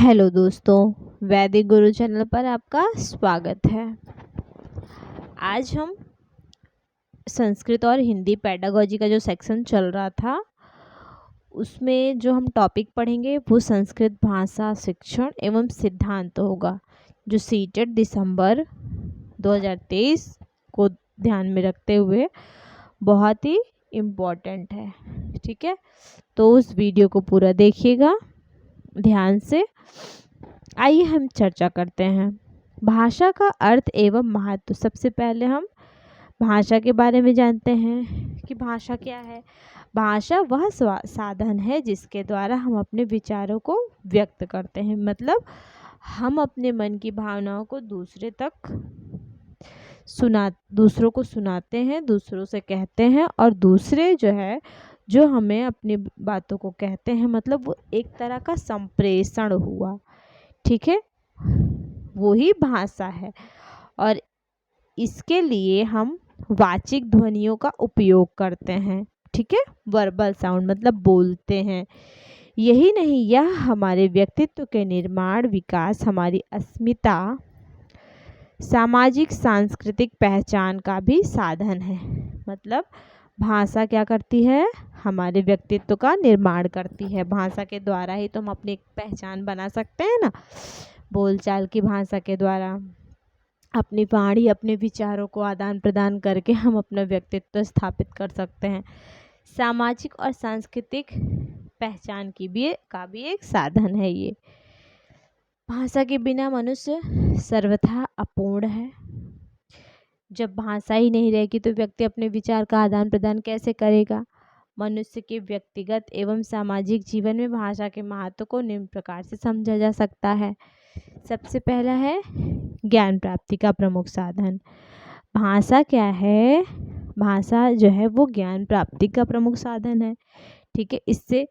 Hello दोस्तों, वैदिक गुरु channel पर आपका स्वागत है। आज हम संस्कृत और हिंदी पेडागोजी का जो सेक्शन चल रहा था उसमें जो हम टॉपिक पढ़ेंगे वो संस्कृत भाषा शिक्षण एवं सिद्धांत होगा, जो सीटेट दिसंबर 2023 को ध्यान में रखते हुए बहुत ही इम्पोर्टेंट है। ठीक है, तो उस वीडियो को पूरा देखिएगा ध्यान से। आइए हम चर्चा करते हैं भाषा का अर्थ एवं महत्व। सबसे पहले हम भाषा के बारे में जानते हैं कि भाषा क्या है। भाषा वह साधन है जिसके द्वारा हम अपने विचारों को व्यक्त करते हैं, मतलब हम अपने मन की भावनाओं को दूसरों को सुनाते हैं, दूसरों से कहते हैं, और दूसरे जो हमें अपनी बातों को कहते हैं, मतलब वो एक तरह का संप्रेषण हुआ। ठीक है, वो ही भाषा है। और इसके लिए हम वाचिक ध्वनियों का उपयोग करते हैं। ठीक है, वर्बल साउंड मतलब बोलते हैं। यही नहीं, यह हमारे व्यक्तित्व के निर्माण, विकास, हमारी अस्मिता, सामाजिक सांस्कृतिक पहचान का भी साधन है। मतलब भाषा क्या करती है, हमारे व्यक्तित्व का निर्माण करती है। भाषा के द्वारा ही तो हम अपनी एक पहचान बना सकते हैं ना, बोलचाल की भाषा के द्वारा अपनी वाणी, अपने विचारों को आदान प्रदान करके हम अपना व्यक्तित्व स्थापित कर सकते हैं। सामाजिक और सांस्कृतिक पहचान का भी एक साधन है ये। भाषा के बिना मनुष्य सर्वथा अपूर्ण है। जब भाषा ही नहीं रहेगी तो व्यक्ति अपने विचार का आदान प्रदान कैसे करेगा। मनुष्य के व्यक्तिगत एवं सामाजिक जीवन में भाषा के महत्व को निम्न प्रकार से समझा जा सकता है। सबसे पहला है ज्ञान प्राप्ति का प्रमुख साधन। भाषा क्या है, भाषा जो है वो ज्ञान प्राप्ति का प्रमुख साधन है। ठीक है, इससे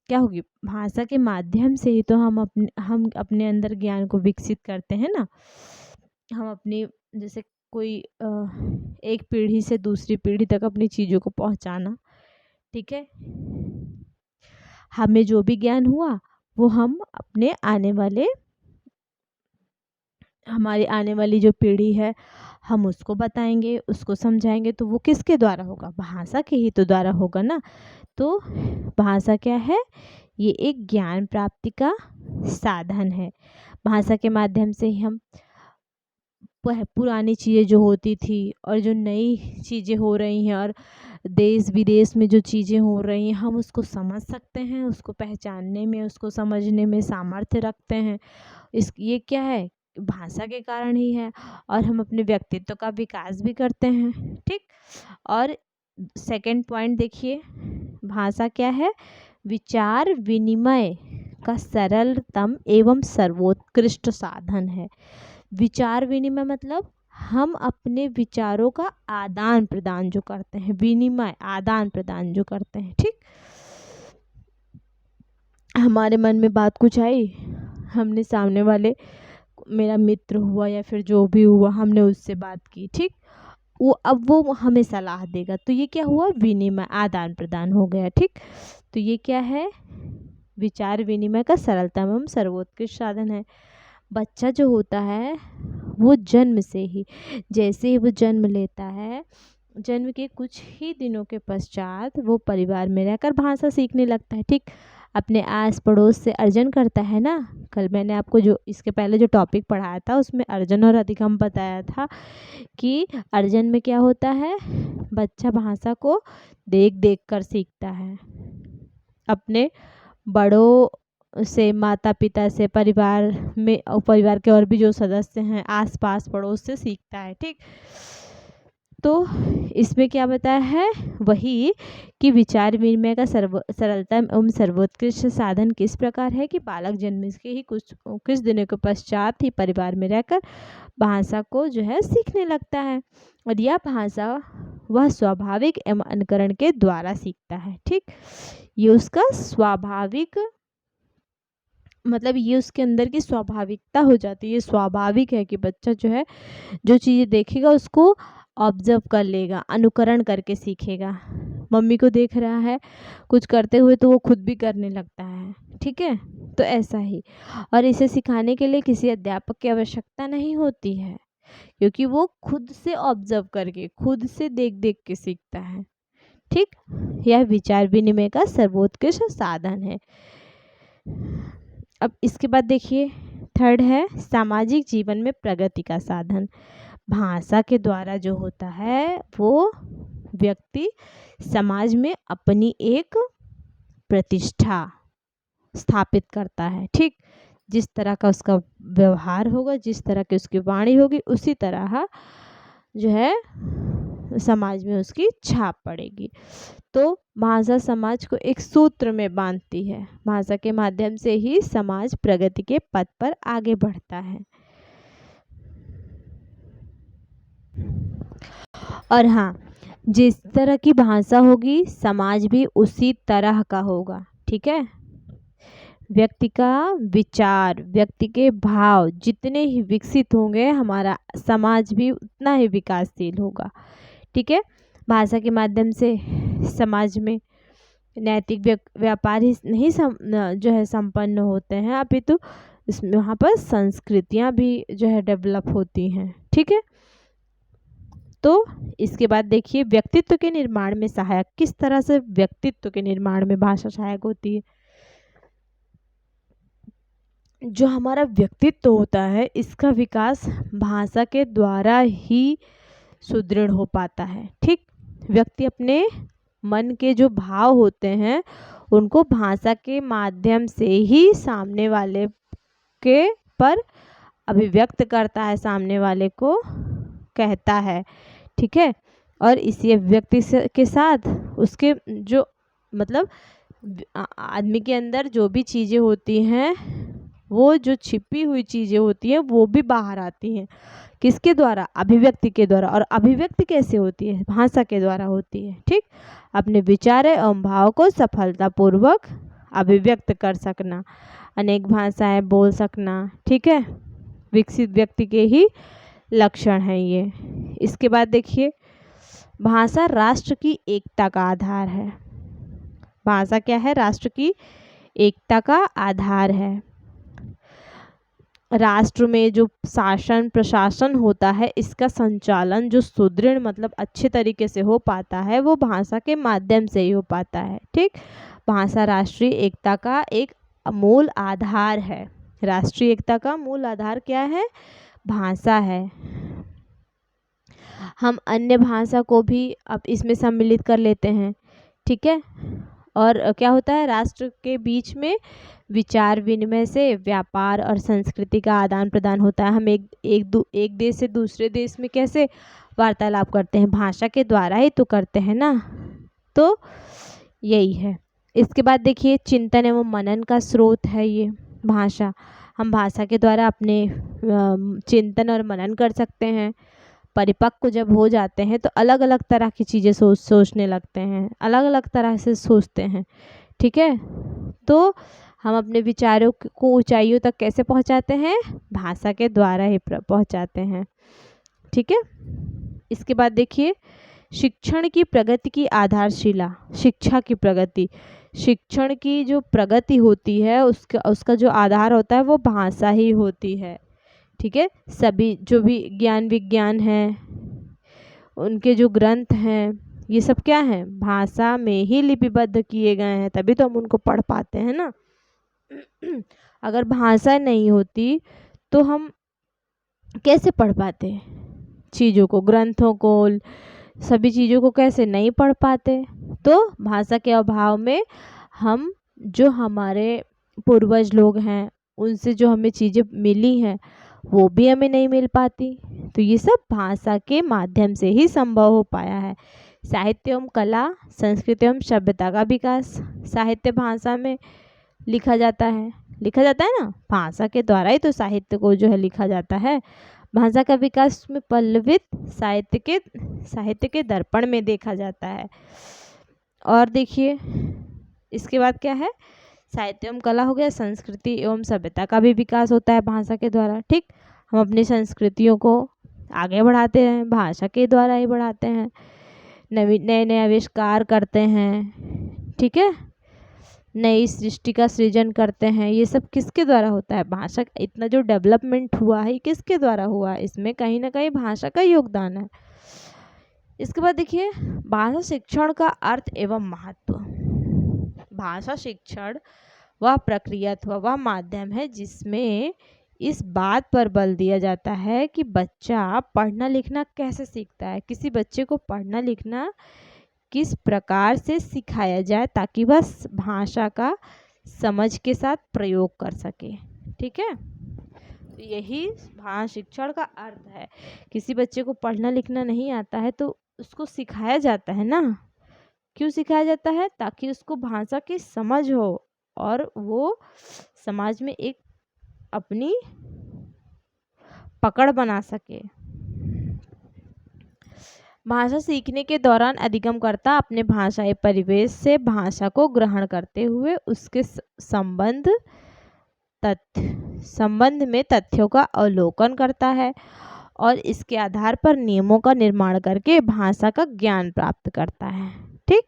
क्या होगी, भाषा के माध्यम से ही तो हम अपने अंदर ज्ञान को विकसित करते हैं ना। हम अपनी जैसे कोई एक पीढ़ी से दूसरी पीढ़ी तक अपनी चीज़ों को पहुंचाना। ठीक है, हमें जो भी ज्ञान हुआ वो हम हमारी आने वाली जो पीढ़ी है हम उसको बताएंगे, उसको समझाएंगे। तो वो किसके द्वारा होगा, भाषा के ही तो द्वारा होगा ना। तो भाषा क्या है, ये एक ज्ञान प्राप्ति का साधन है। भाषा के माध्यम से ही हम पुरानी चीज़ें जो होती थी और जो नई चीज़ें हो रही हैं और देश विदेश में जो चीज़ें हो रही हैं, हम उसको समझ सकते हैं, उसको पहचानने में, उसको समझने में सामर्थ्य रखते हैं। ये क्या है, भाषा के कारण ही है। और हम अपने व्यक्तित्व का विकास भी करते हैं। ठीक, और सेकंड पॉइंट देखिए, भाषा क्या है, विचार विनिमय का सरलतम एवं सर्वोत्कृष्ट साधन है। विचार विनिमय मतलब हम अपने विचारों का आदान प्रदान जो करते हैं, विनिमय आदान प्रदान जो करते हैं। ठीक, हमारे मन में बात कुछ आई, हमने सामने वाले, मेरा मित्र हुआ या फिर जो भी हुआ, हमने उससे बात की। ठीक, अब वो हमें सलाह देगा, तो ये क्या हुआ, विनिमय आदान प्रदान हो गया। ठीक, तो ये क्या है, विचार विनिमय का सरलतम एवं सर्वोत्कृष्ट साधन है। बच्चा जो होता है वो जन्म से ही, जैसे ही वो जन्म लेता है, जन्म के कुछ ही दिनों के पश्चात वो परिवार में रहकर भाषा सीखने लगता है। ठीक, अपने आस पड़ोस से अर्जन करता है ना। कल मैंने आपको जो इसके पहले जो टॉपिक पढ़ाया था उसमें अर्जन और अधिगम बताया था कि अर्जन में क्या होता है, बच्चा भाषा को देख देख कर सीखता है, अपने बड़ों से, माता पिता से, परिवार में और परिवार के और भी जो सदस्य हैं आस पास पड़ोस से सीखता है। ठीक, तो इसमें क्या बताया है, वही कि विचार विनिमय का सरलतम एवं सर्वोत्कृष्ट साधन किस प्रकार है कि बालक जन्म के ही कुछ दिनों के पश्चात ही परिवार में रहकर भाषा को जो है सीखने लगता है। और यह भाषा वह स्वाभाविक एवं अनुकरण के द्वारा सीखता है। ठीक, ये उसका स्वाभाविक, मतलब ये उसके अंदर की स्वाभाविकता हो जाती है। ये स्वाभाविक है कि बच्चा जो है जो चीज़ें देखेगा उसको ऑब्जर्व कर लेगा, अनुकरण करके सीखेगा। मम्मी को देख रहा है कुछ करते हुए तो वो खुद भी करने लगता है, ठीक है। तो ऐसा ही, और इसे सिखाने के लिए किसी अध्यापक की आवश्यकता नहीं होती है, क्योंकि वो खुद से ऑब्जर्व करके, खुद से देख देख के सीखता है, ठीक। यह विचार विनिमय का सर्वोत्कृष्ट साधन है। अब इसके बाद देखिए, थर्ड है सामाजिक जीवन में प्रगति का साधन। भाषा के द्वारा जो होता है वो व्यक्ति समाज में अपनी एक प्रतिष्ठा स्थापित करता है, ठीक। जिस तरह का उसका व्यवहार होगा, जिस तरह की उसकी वाणी होगी, उसी तरह जो है समाज में उसकी छाप पड़ेगी। तो भाषा समाज को एक सूत्र में बांधती है। भाषा के माध्यम से ही समाज प्रगति के पथ पर आगे बढ़ता है। और हाँ, जिस तरह की भाषा होगी समाज भी उसी तरह का होगा, ठीक है। व्यक्ति का विचार, व्यक्ति के भाव जितने ही विकसित होंगे, हमारा समाज भी उतना ही विकासशील होगा, ठीक है। भाषा के माध्यम से समाज में नैतिक व्यापार ही नहीं जो है संपन्न होते हैं, अपितु इसमें वहाँ पर संस्कृतियाँ भी जो है डेवलप होती हैं, ठीक है। तो इसके बाद देखिए, व्यक्तित्व के निर्माण में सहायक। किस तरह से व्यक्तित्व के निर्माण में भाषा सहायक होती है? जो हमारा व्यक्तित्व होता है इसका विकास भाषा के द्वारा ही सुदृढ़ हो पाता है, ठीक। व्यक्ति अपने मन के जो भाव होते हैं उनको भाषा के माध्यम से ही सामने वाले के पर अभिव्यक्त करता है, सामने वाले को कहता है, ठीक है। और इसी व्यक्ति के साथ उसके जो मतलब आदमी के अंदर जो भी चीज़ें होती हैं, वो जो छिपी हुई चीज़ें होती हैं वो भी बाहर आती हैं। किसके द्वारा? अभिव्यक्ति के द्वारा। और अभिव्यक्ति कैसे होती है? भाषा के द्वारा होती है, ठीक। अपने विचार एवं भाव को सफलतापूर्वक अभिव्यक्त कर सकना, अनेक भाषाएं बोल सकना, ठीक है, विकसित व्यक्ति के ही लक्षण हैं ये। इसके बाद देखिए, भाषा राष्ट्र की एकता का आधार है। भाषा क्या है? राष्ट्र की एकता का आधार है। राष्ट्र में जो शासन प्रशासन होता है इसका संचालन जो सुदृढ़ मतलब अच्छे तरीके से हो पाता है वो भाषा के माध्यम से ही हो पाता है, ठीक। भाषा राष्ट्रीय एकता का एक मूल आधार है। राष्ट्रीय एकता का मूल आधार क्या है? भाषा है। हम अन्य भाषा को भी अब इसमें सम्मिलित कर लेते हैं, ठीक है। और क्या होता है? राष्ट्र के बीच में विचार विनिमय से व्यापार और संस्कृति का आदान प्रदान होता है। हम एक देश से दूसरे देश में कैसे वार्तालाप करते हैं? भाषा के द्वारा ही तो करते हैं ना। तो यही है। इसके बाद देखिए, चिंतन एवं मनन का स्रोत है ये भाषा। हम भाषा के द्वारा अपने चिंतन और मनन कर सकते हैं। परिपक्व जब हो जाते हैं तो अलग अलग तरह की चीज़ें सोचने लगते हैं, अलग अलग तरह से सोचते हैं, ठीक है। तो हम अपने विचारों को ऊंचाइयों तक कैसे पहुंचाते हैं? भाषा के द्वारा ही पहुंचाते हैं, ठीक है। इसके बाद देखिए, शिक्षण की प्रगति की आधारशिला। शिक्षा की प्रगति, शिक्षण की जो प्रगति होती है उसका जो आधार होता है वो भाषा ही होती है, ठीक है। सभी जो भी ज्ञान विज्ञान हैं, उनके जो ग्रंथ हैं, ये सब क्या है? भाषा में ही लिपिबद्ध किए गए हैं, तभी तो हम उनको पढ़ पाते हैं ना। अगर भाषा नहीं होती तो हम कैसे पढ़ पाते चीज़ों को, ग्रंथों को, सभी चीज़ों को कैसे नहीं पढ़ पाते? तो भाषा के अभाव में हम जो हमारे पूर्वज लोग हैं उनसे जो हमें चीज़ें मिली हैं वो भी हमें नहीं मिल पाती। तो ये सब भाषा के माध्यम से ही संभव हो पाया है। साहित्य एवं कला, संस्कृति एवं सभ्यता का विकास। साहित्य भाषा में लिखा जाता है ना, भाषा के द्वारा ही तो साहित्य को जो है लिखा जाता है। भाषा का विकास में पल्लवित साहित्य के दर्पण में देखा जाता है। और देखिए, इसके बाद क्या है? साहित्य एवं कला हो गया, संस्कृति एवं सभ्यता का भी विकास होता है भाषा के द्वारा, ठीक। हम अपनी संस्कृतियों को आगे बढ़ाते हैं, भाषा के द्वारा ही बढ़ाते हैं। नए नए आविष्कार करते हैं, ठीक है, नई सृष्टि का सृजन करते हैं। ये सब किसके द्वारा होता है? भाषा। इतना जो डेवलपमेंट हुआ है किसके द्वारा हुआ है? इसमें कहीं ना कहीं भाषा का योगदान है। इसके बाद देखिए भाषा शिक्षण का अर्थ एवं महत्व। भाषा शिक्षण वह प्रक्रिया अथवा वह माध्यम है जिसमें इस बात पर बल दिया जाता है कि बच्चा पढ़ना लिखना कैसे सीखता है, किसी बच्चे को पढ़ना लिखना किस प्रकार से सिखाया जाए ताकि वह भाषा का समझ के साथ प्रयोग कर सके, ठीक है। तो यही भाषा शिक्षण का अर्थ है। किसी बच्चे को पढ़ना लिखना नहीं आता है तो उसको सिखाया जाता है ना। क्यों सिखाया जाता है? ताकि उसको भाषा की समझ हो और वो समाज में एक अपनी पकड़ बना सके। भाषा सीखने के दौरान अधिगमकर्ता अपने भाषाई परिवेश से भाषा को ग्रहण करते हुए उसके संबंध में तथ्यों का अवलोकन करता है और इसके आधार पर नियमों का निर्माण करके भाषा का ज्ञान प्राप्त करता है, ठीक।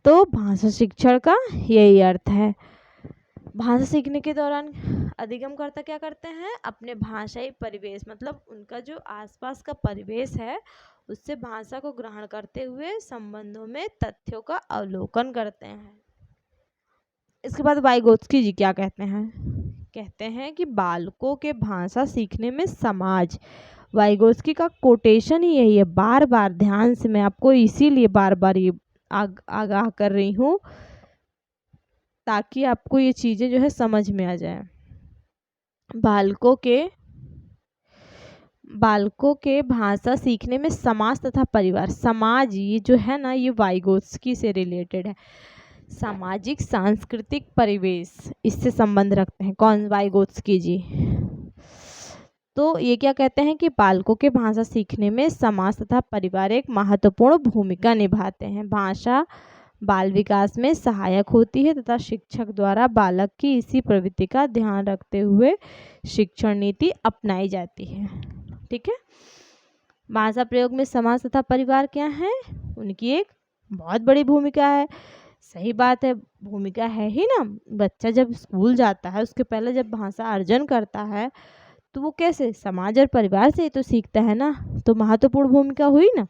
तो भाषा शिक्षण का यही अर्थ है। भाषा सीखने के दौरान अधिगमकर्ता क्या करते हैं? अपने भाषाई परिवेश मतलब उनका जो आसपास का परिवेश है उससे भाषा को ग्रहण करते हुए संबंधों में तथ्यों का अवलोकन करते हैं। इसके बाद वाइगोत्स्की जी क्या कहते हैं? कहते हैं कि बालकों के भाषा सीखने में समाज। वाइगोत्स्की का कोटेशन ही यही है। बार बार ध्यान से मैं आपको इसीलिए बार बार ये आगाह कर रही हूँ ताकि आपको ये चीज़ें जो है समझ में आ जाए। बालकों के भाषा सीखने में समाज तथा परिवार। समाज ये जो है ना ये वाइगोत्स्की से रिलेटेड है। सामाजिक सांस्कृतिक परिवेश इससे संबंध रखते हैं। कौन? वाइगोत्स्की जी। तो ये क्या कहते हैं कि बालकों के भाषा सीखने में समाज तथा परिवार एक महत्वपूर्ण भूमिका निभाते हैं। भाषा बाल विकास में सहायक होती है तथा शिक्षक द्वारा बालक की इसी प्रवृत्ति का ध्यान रखते हुए शिक्षण नीति अपनाई जाती है, ठीक है। भाषा प्रयोग में समाज तथा परिवार क्या है? उनकी एक बहुत बड़ी भूमिका है। सही बात है, भूमिका है ही ना। बच्चा जब स्कूल जाता है उसके पहले जब भाषा अर्जन करता है तो वो कैसे? समाज और परिवार से ही तो सीखता है ना। तो महत्वपूर्ण भूमिका हुई ना।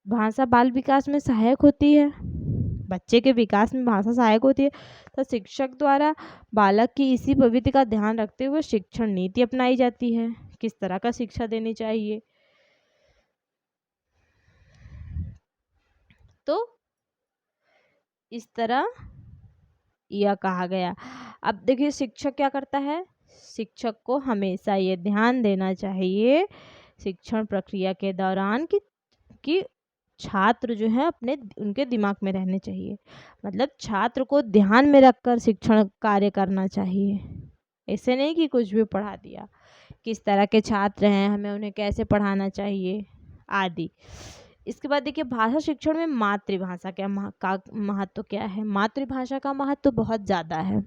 भाषा बाल विकास में सहायक होती है, बच्चे के विकास में भाषा सहायक होती है। तो शिक्षक द्वारा बालक की इसी प्रवृत्ति का ध्यान रखते हुए शिक्षण नीति अपनाई जाती है। किस तरह का शिक्षा देनी चाहिए? तो इस तरह यह कहा गया। अब देखिए शिक्षक क्या करता है? शिक्षक को हमेशा ये ध्यान देना चाहिए शिक्षण प्रक्रिया के दौरान कि छात्र जो है अपने उनके दिमाग में रहने चाहिए। मतलब छात्र को ध्यान में रखकर शिक्षण कार्य करना चाहिए। ऐसे नहीं कि कुछ भी पढ़ा दिया। किस तरह के छात्र हैं, हमें उन्हें कैसे पढ़ाना चाहिए आदि। इसके बाद देखिए भाषा शिक्षण में मातृभाषा का महत्व क्या है? मातृभाषा का महत्व बहुत ज़्यादा है,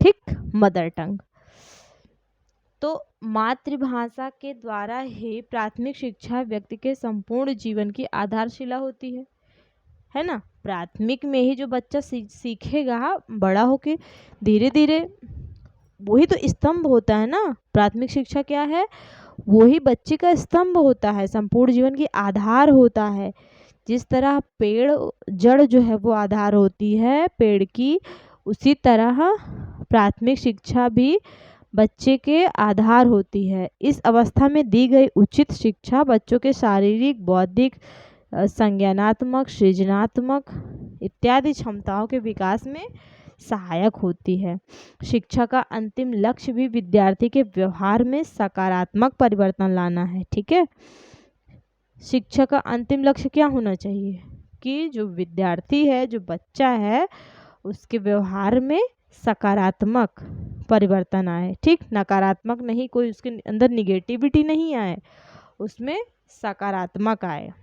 ठीक। Mother tongue. तो मातृभाषा के द्वारा ही प्राथमिक शिक्षा व्यक्ति के संपूर्ण जीवन की आधारशिला होती है ना। प्राथमिक में ही जो बच्चा सीखेगा बड़ा होके धीरे धीरे वही तो स्तंभ होता है ना। प्राथमिक शिक्षा क्या है? वही बच्चे का स्तंभ होता है, संपूर्ण जीवन की आधार होता है। जिस तरह पेड़ जड़ जो है वो आधार होती है पेड़ की, उसी तरह प्राथमिक शिक्षा भी बच्चे के आधार होती है। इस अवस्था में दी गई उचित शिक्षा बच्चों के शारीरिक, बौद्धिक, संज्ञानात्मक, सृजनात्मक इत्यादि क्षमताओं के विकास में सहायक होती है। शिक्षा का अंतिम लक्ष्य भी विद्यार्थी के व्यवहार में सकारात्मक परिवर्तन लाना है, ठीक है। शिक्षा का अंतिम लक्ष्य क्या होना चाहिए? कि जो विद्यार्थी है, जो बच्चा है, उसके व्यवहार में सकारात्मक परिवर्तन आए, ठीक। नकारात्मक नहीं, कोई उसके अंदर निगेटिविटी नहीं आए, उसमें सकारात्मक आए।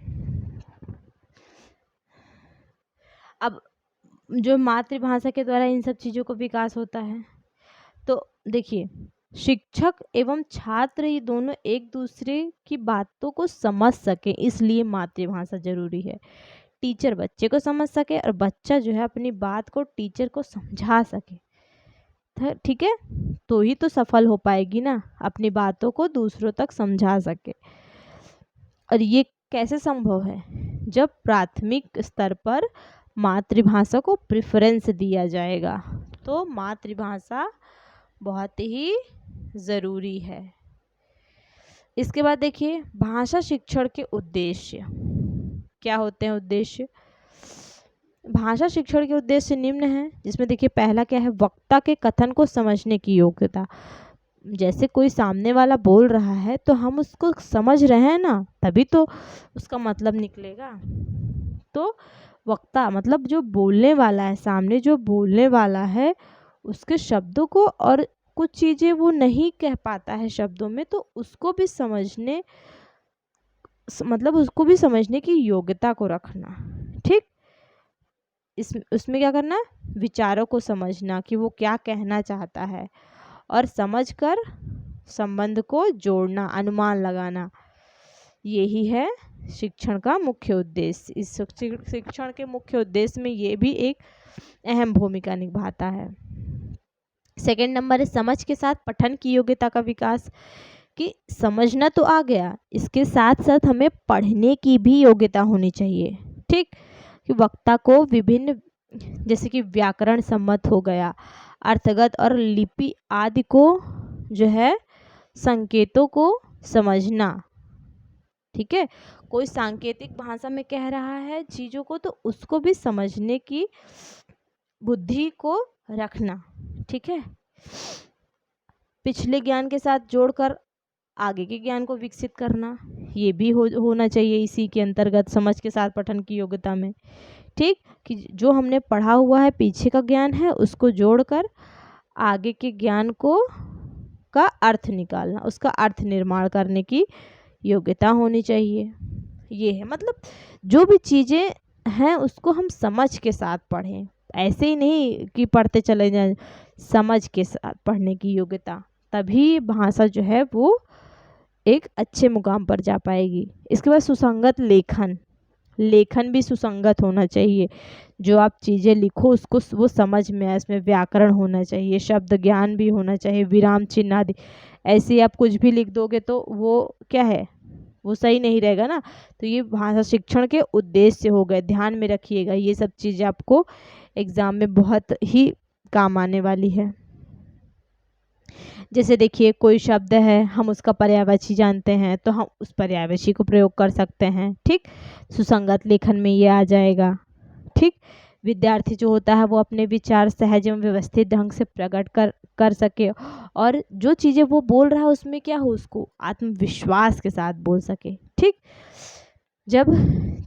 अब जो मातृभाषा के द्वारा इन सब चीज़ों को विकास होता है, तो देखिए शिक्षक एवं छात्र ये दोनों एक दूसरे की बातों को समझ सके, इसलिए मातृभाषा जरूरी है। टीचर बच्चे को समझ सके और बच्चा जो है अपनी बात को टीचर को समझा सके, ठीक है, तो ही तो सफल हो पाएगी ना, अपनी बातों को दूसरों तक समझा सके। और ये कैसे संभव है? जब प्राथमिक स्तर पर मातृभाषा को प्रेफरेंस दिया जाएगा, तो मातृभाषा बहुत ही ज़रूरी है। इसके बाद देखिए भाषा शिक्षण के उद्देश्य क्या होते हैं। उद्देश्य, भाषा शिक्षण के उद्देश्य निम्न है, जिसमें देखिए पहला क्या है, वक्ता के कथन को समझने की योग्यता। जैसे कोई सामने वाला बोल रहा है तो हम उसको समझ रहे हैं ना, तभी तो उसका मतलब निकलेगा। तो वक्ता मतलब जो बोलने वाला है, सामने जो बोलने वाला है, उसके शब्दों को, और कुछ चीज़ें वो नहीं कह पाता है शब्दों में, तो उसको भी समझने, मतलब उसको भी समझने की योग्यता को रखना, ठीक। उसमें क्या करना, विचारों को समझना कि वो क्या कहना चाहता है, और समझकर संबंध को जोड़ना, अनुमान लगाना, यही है शिक्षण का मुख्य उद्देश्य। इस शिक्षण के मुख्य उद्देश्य में ये भी एक अहम भूमिका निभाता है। सेकंड नंबर है समझ के साथ पठन की योग्यता का विकास, कि समझना तो आ गया, इसके साथ साथ हमें पढ़ने की भी योग्यता होनी चाहिए, ठीक। कि वक्ता को विभिन्न, जैसे कि व्याकरण सम्मत हो गया, अर्थगत और लिपि आदि को जो है संकेतों को समझना, ठीक है। कोई सांकेतिक भाषा में कह रहा है चीज़ों को, तो उसको भी समझने की बुद्धि को रखना, ठीक है। पिछले ज्ञान के साथ जोड़कर आगे के ज्ञान को विकसित करना, ये भी होना चाहिए इसी के अंतर्गत, समझ के साथ पठन की योग्यता में, ठीक। कि जो हमने पढ़ा हुआ है, पीछे का ज्ञान है, उसको जोड़कर आगे के ज्ञान को का अर्थ निकालना, उसका अर्थ निर्माण करने की योग्यता होनी चाहिए। ये है, मतलब जो भी चीज़ें हैं उसको हम समझ के साथ पढ़ें, ऐसे ही नहीं कि पढ़ते चले जाएं, समझ के साथ पढ़ने की योग्यता, तभी भाषा जो है वो एक अच्छे मुकाम पर जा पाएगी। इसके बाद सुसंगत लेखन, लेखन भी सुसंगत होना चाहिए, जो आप चीज़ें लिखो उसको वो समझ में आए, इसमें व्याकरण होना चाहिए, शब्द ज्ञान भी होना चाहिए, विराम चिन्ह आदि। ऐसे आप कुछ भी लिख दोगे तो वो क्या है, वो सही नहीं रहेगा ना। तो ये भाषा शिक्षण के उद्देश्य हो गए, ध्यान में रखिएगा, ये सब चीज़ें आपको एग्ज़ाम में बहुत ही काम आने वाली है। जैसे देखिए कोई शब्द है, हम उसका पर्यायवाची जानते हैं, तो हम उस पर्यायवाची को प्रयोग कर सकते हैं, ठीक। सुसंगत लेखन में ये आ जाएगा, ठीक। विद्यार्थी जो होता है वो अपने विचार सहज एवं व्यवस्थित ढंग से प्रकट कर सके, और जो चीज़ें वो बोल रहा है उसमें क्या हो, उसको आत्मविश्वास के साथ बोल सके, ठीक। जब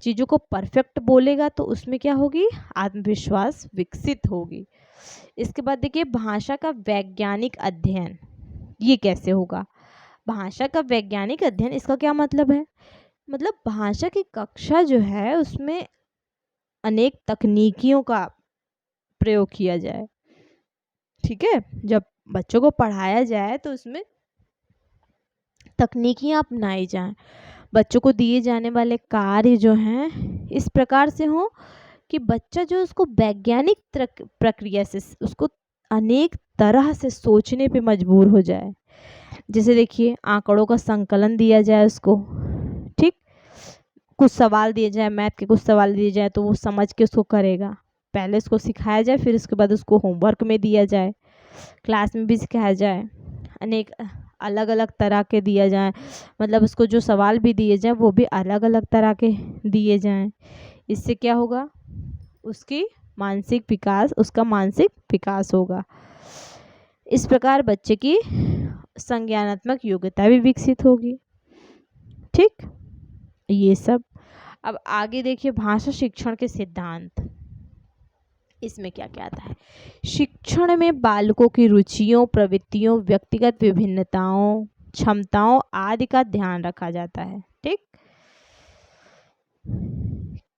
चीज़ों को परफेक्ट बोलेगा तो उसमें क्या होगी, आत्मविश्वास विकसित होगी। इसके बाद देखिए भाषा का वैज्ञानिक अध्ययन, ये कैसे होगा। भाषा का वैज्ञानिक अध्ययन, इसका क्या मतलब है, मतलब भाषा की कक्षा जो है उसमें अनेक तकनीकियों का प्रयोग किया जाए, ठीक है। जब बच्चों को पढ़ाया जाए तो उसमें तकनीकियाँ अपनाई जाएं, बच्चों को दिए जाने वाले कार्य जो हैं इस प्रकार से हों कि बच्चा जो उसको वैज्ञानिक प्रक्रिया से उसको अनेक तरह से सोचने पे मजबूर हो जाए। जैसे देखिए आंकड़ों का संकलन दिया जाए उसको, ठीक। कुछ सवाल दिए जाए, मैथ के कुछ सवाल दिए जाए तो वो समझ के उसको करेगा, पहले उसको सिखाया जाए, फिर उसके बाद उसको होमवर्क में दिया जाए, क्लास में भी सिखाया जाए, अनेक अलग अलग तरह के दिया जाए, मतलब उसको जो सवाल भी दिए जाए वो भी अलग अलग तरह के दिए जाएं। इससे क्या होगा, उसका मानसिक विकास होगा। इस प्रकार बच्चे की संज्ञानात्मक योग्यता भी विकसित होगी, ठीक। ये सब। अब आगे देखिए भाषा शिक्षण के सिद्धांत, इसमें क्या क्या आता है। शिक्षण में बालकों की रुचियों, प्रवृत्तियों, व्यक्तिगत विभिन्नताओं, क्षमताओं आदि का ध्यान रखा जाता है, ठीक।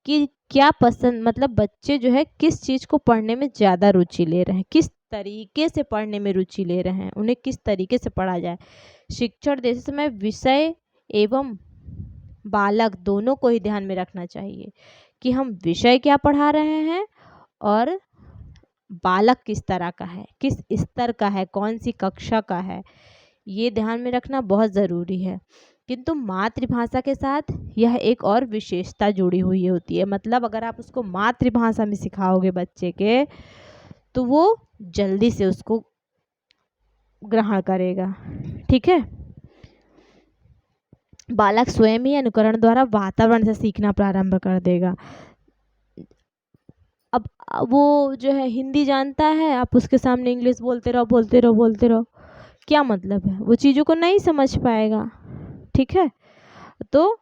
कि क्या पसंद, मतलब बच्चे जो है किस चीज़ को पढ़ने में ज़्यादा रुचि ले रहे हैं, किस तरीके से पढ़ने में रुचि ले रहे हैं, उन्हें किस तरीके से पढ़ा जाए। शिक्षण देते समय विषय एवं बालक दोनों को ही ध्यान में रखना चाहिए कि हम विषय क्या पढ़ा रहे हैं और बालक किस तरह का है, किस स्तर का है, कौन सी कक्षा का है, ये ध्यान में रखना बहुत ज़रूरी है। किंतु मातृभाषा के साथ यह एक और विशेषता जुड़ी हुई होती है। मतलब अगर आप उसको मातृभाषा में सिखाओगे बच्चे के, तो वो जल्दी से उसको ग्रहण करेगा। ठीक है। बालक स्वयं ही अनुकरण द्वारा वातावरण से सीखना प्रारंभ कर देगा। अब वो जो है हिंदी जानता है, आप उसके सामने इंग्लिश बोलते रहो बोलते रहो बोलते रहो, क्या मतलब है, वो चीज़ों को नहीं समझ पाएगा। ठीक है। तो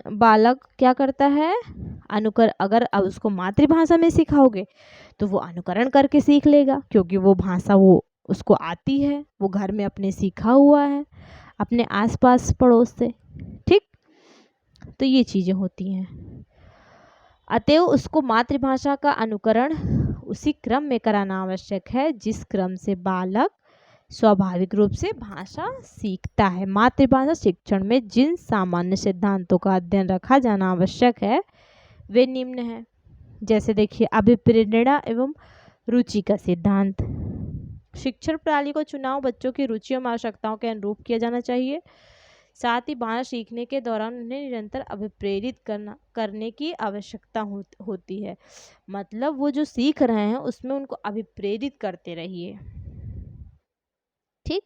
बालक क्या करता है, अगर अब उसको मातृभाषा में सिखाओगे तो वो अनुकरण करके सीख लेगा, क्योंकि वो भाषा वो उसको आती है, वो घर में अपने सीखा हुआ है अपने आसपास पड़ोस से। ठीक। तो ये चीज़ें होती हैं। अतएव उसको मातृभाषा का अनुकरण उसी क्रम में कराना आवश्यक है जिस क्रम से बालक स्वाभाविक रूप से भाषा सीखता है। मातृभाषा शिक्षण में जिन सामान्य सिद्धांतों का अध्ययन रखा जाना आवश्यक है वे निम्न हैं। जैसे देखिए, अभिप्रेरणा एवं रुचि का सिद्धांत। शिक्षण प्रणाली को चुनाव बच्चों की रुचि और आवश्यकताओं के अनुरूप किया जाना चाहिए। साथ ही भाषा सीखने के दौरान उन्हें निरंतर अभिप्रेरित करने की आवश्यकता होती है। मतलब वो जो सीख रहे हैं उसमें उनको अभिप्रेरित करते रहिए। ठीक।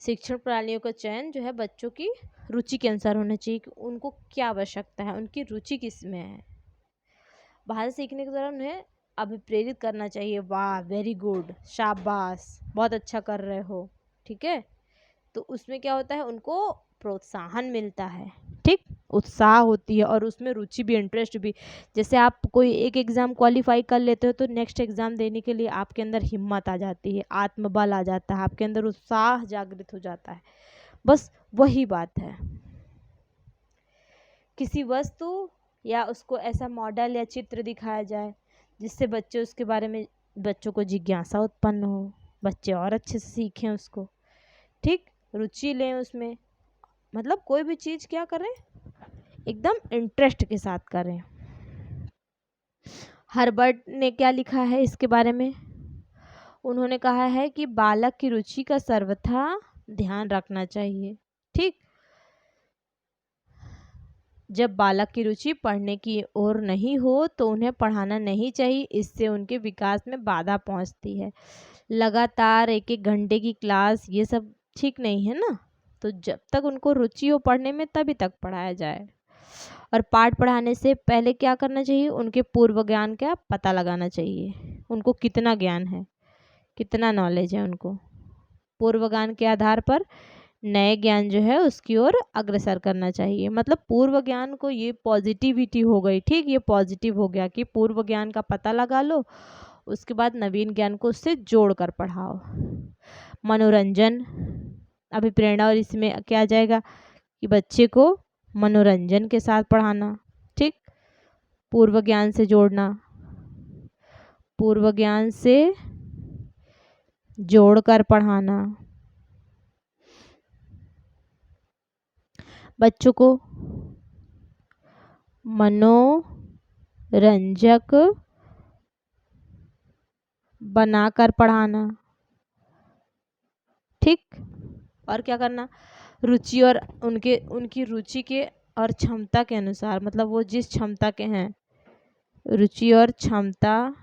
शिक्षण प्रणालियों का चयन जो है बच्चों की रुचि के अनुसार होना चाहिए कि उनको क्या आवश्यकता है, उनकी रुचि किस में है। भाषा सीखने के दौरान उन्हें अभिप्रेरित करना चाहिए। वाह, वेरी गुड, शाबाश, बहुत अच्छा कर रहे हो। ठीक है। तो उसमें क्या होता है, उनको प्रोत्साहन मिलता है। ठीक, उत्साह होती है और उसमें रुचि भी, इंटरेस्ट भी। जैसे आप कोई एक एग्ज़ाम क्वालिफाई कर लेते हो तो नेक्स्ट एग्ज़ाम देने के लिए आपके अंदर हिम्मत आ जाती है, आत्मबल आ जाता है, आपके अंदर उत्साह जागृत हो जाता है। बस वही बात है। किसी वस्तु या उसको ऐसा मॉडल या चित्र दिखाया जाए जिससे बच्चे उसके बारे में, बच्चों को जिज्ञासा उत्पन्न हो, बच्चे और अच्छे से सीखें उसको। ठीक, रुचि लें उसमें। मतलब कोई भी चीज़ क्या करें, एकदम इंटरेस्ट के साथ करें। हर्बर्ट ने क्या लिखा है इसके बारे में, उन्होंने कहा है कि बालक की रुचि का सर्वथा ध्यान रखना चाहिए। ठीक। जब बालक की रुचि पढ़ने की ओर नहीं हो तो उन्हें पढ़ाना नहीं चाहिए, इससे उनके विकास में बाधा पहुंचती है। लगातार एक एक घंटे की क्लास, ये सब ठीक नहीं है ना। तो जब तक उनको रुचि हो पढ़ने में तभी तक पढ़ाया जाए। और पाठ पढ़ाने से पहले क्या करना चाहिए, उनके पूर्व ज्ञान का पता लगाना चाहिए। उनको कितना ज्ञान है, कितना नॉलेज है, उनको पूर्व ज्ञान के आधार पर नए ज्ञान जो है उसकी ओर अग्रसर करना चाहिए। मतलब पूर्व ज्ञान को, ये पॉजिटिविटी हो गई। ठीक, ये पॉजिटिव हो गया कि पूर्व ज्ञान का पता लगा लो, उसके बाद नवीन ज्ञान को उससे जोड़ कर पढ़ाओ। मनोरंजन, अभिप्रेरणा, और इसमें क्या आ जाएगा कि बच्चे को मनोरंजन के साथ पढ़ाना। ठीक, पूर्व ज्ञान से जोड़ना, पूर्व ज्ञान से जोड़कर पढ़ाना। बच्चों को मनोरंजक बनाकर पढ़ाना। ठीक। और क्या करना, रुचि और उनकी रुचि के और क्षमता के अनुसार, मतलब वो जिस क्षमता के हैं, रुचि और क्षमता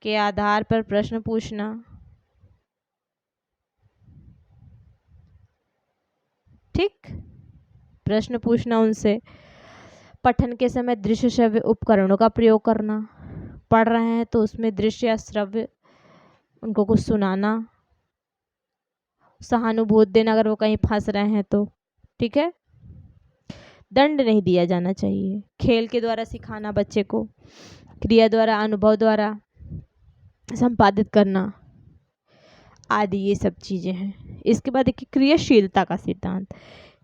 के आधार पर प्रश्न पूछना। ठीक, प्रश्न पूछना उनसे। पठन के समय दृश्य श्रव्य उपकरणों का प्रयोग करना। पढ़ रहे हैं तो उसमें दृश्य या श्रव्य उनको कुछ सुनाना। सहानुभूति देना अगर वो कहीं फंस रहे हैं तो। ठीक है। दंड नहीं दिया जाना चाहिए। खेल के द्वारा सिखाना बच्चे को, क्रिया द्वारा, अनुभव द्वारा संपादित करना आदि, ये सब चीज़ें हैं। इसके बाद देखिए क्रियाशीलता का सिद्धांत।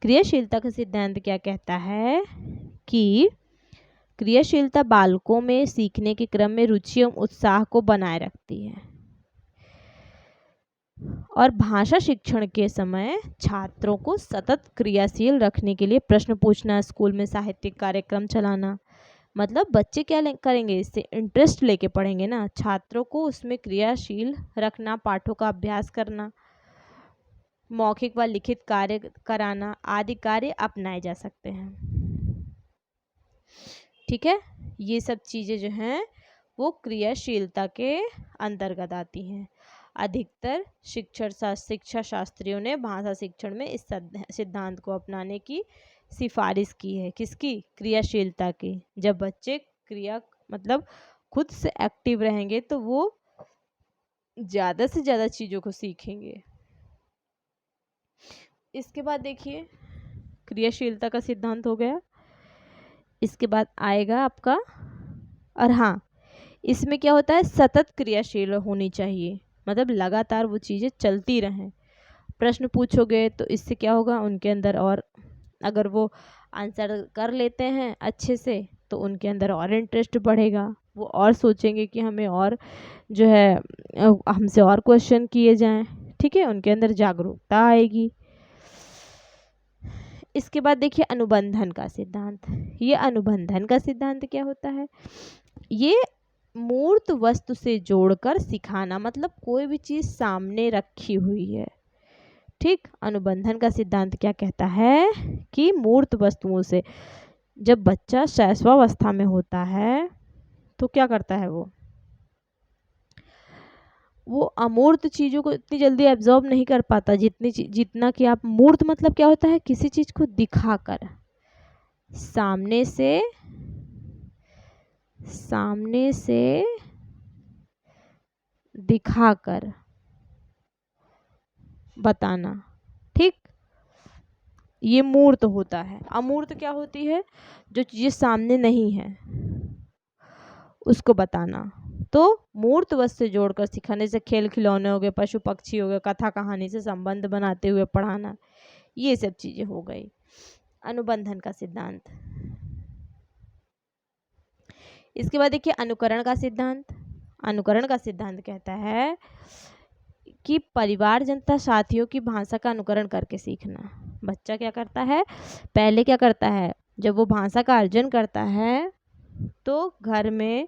क्रियाशीलता का सिद्धांत क्या कहता है कि क्रियाशीलता बालकों में सीखने के क्रम में रुचि एवं उत्साह को बनाए रखती है और भाषा शिक्षण के समय छात्रों को सतत क्रियाशील रखने के लिए प्रश्न पूछना, स्कूल में साहित्यिक कार्यक्रम चलाना, मतलब बच्चे क्या करेंगे, इससे इंटरेस्ट लेके पढ़ेंगे ना, छात्रों को उसमें क्रियाशील रखना, पाठों का अभ्यास करना, मौखिक व लिखित कार्य कराना आदि कार्य अपनाए जा सकते हैं। ठीक है, ये सब चीज़ें जो हैं वो क्रियाशीलता के अंतर्गत आती हैं। अधिकतर शिक्षा शास्त्रियों ने भाषा शिक्षण में इस सिद्धांत को अपनाने की सिफारिश की है। किसकी? क्रियाशीलता की। जब बच्चे क्रिया मतलब खुद से एक्टिव रहेंगे तो वो ज़्यादा से ज़्यादा चीज़ों को सीखेंगे। इसके बाद देखिए, क्रियाशीलता का सिद्धांत हो गया। इसके बाद आएगा आपका, और हाँ, इसमें क्या होता है, सतत क्रियाशील होनी चाहिए, मतलब लगातार वो चीज़ें चलती रहें। प्रश्न पूछोगे तो इससे क्या होगा, उनके अंदर, और अगर वो आंसर कर लेते हैं अच्छे से तो उनके अंदर और इंटरेस्ट बढ़ेगा, वो और सोचेंगे कि हमें और जो है हमसे और क्वेश्चन किए जाएं। ठीक है, उनके अंदर जागरूकता आएगी। इसके बाद देखिए अनुबंधन का सिद्धांत। ये अनुबंधन का सिद्धांत क्या होता है, ये मूर्त वस्तु से जोड़कर सिखाना, मतलब कोई भी चीज़ सामने रखी हुई है। ठीक, अनुबंधन का सिद्धांत क्या कहता है कि मूर्त वस्तुओं से, जब बच्चा शैशवावस्था में होता है तो क्या करता है, वो अमूर्त चीज़ों को इतनी जल्दी एब्जॉर्ब नहीं कर पाता जितना कि आप मूर्त, मतलब क्या होता है, किसी चीज़ को दिखाकर, सामने से दिखाकर बताना। ठीक, ये मूर्त होता है। अमूर्त क्या होती है, जो चीज़ें सामने नहीं है उसको बताना। तो मूर्त वस्तु से जोड़कर सिखाने से खेल खिलौने हो गए, पशु पक्षी हो गए, कथा कहानी से संबंध बनाते हुए पढ़ाना, ये सब चीजें हो गई अनुबंधन का सिद्धांत। इसके बाद देखिए अनुकरण का सिद्धांत। अनुकरण का सिद्धांत कहता है कि परिवार जनता साथियों की भाषा का अनुकरण करके सीखना। बच्चा क्या करता है, पहले क्या करता है, जब वो भाषा का अर्जन करता है तो घर में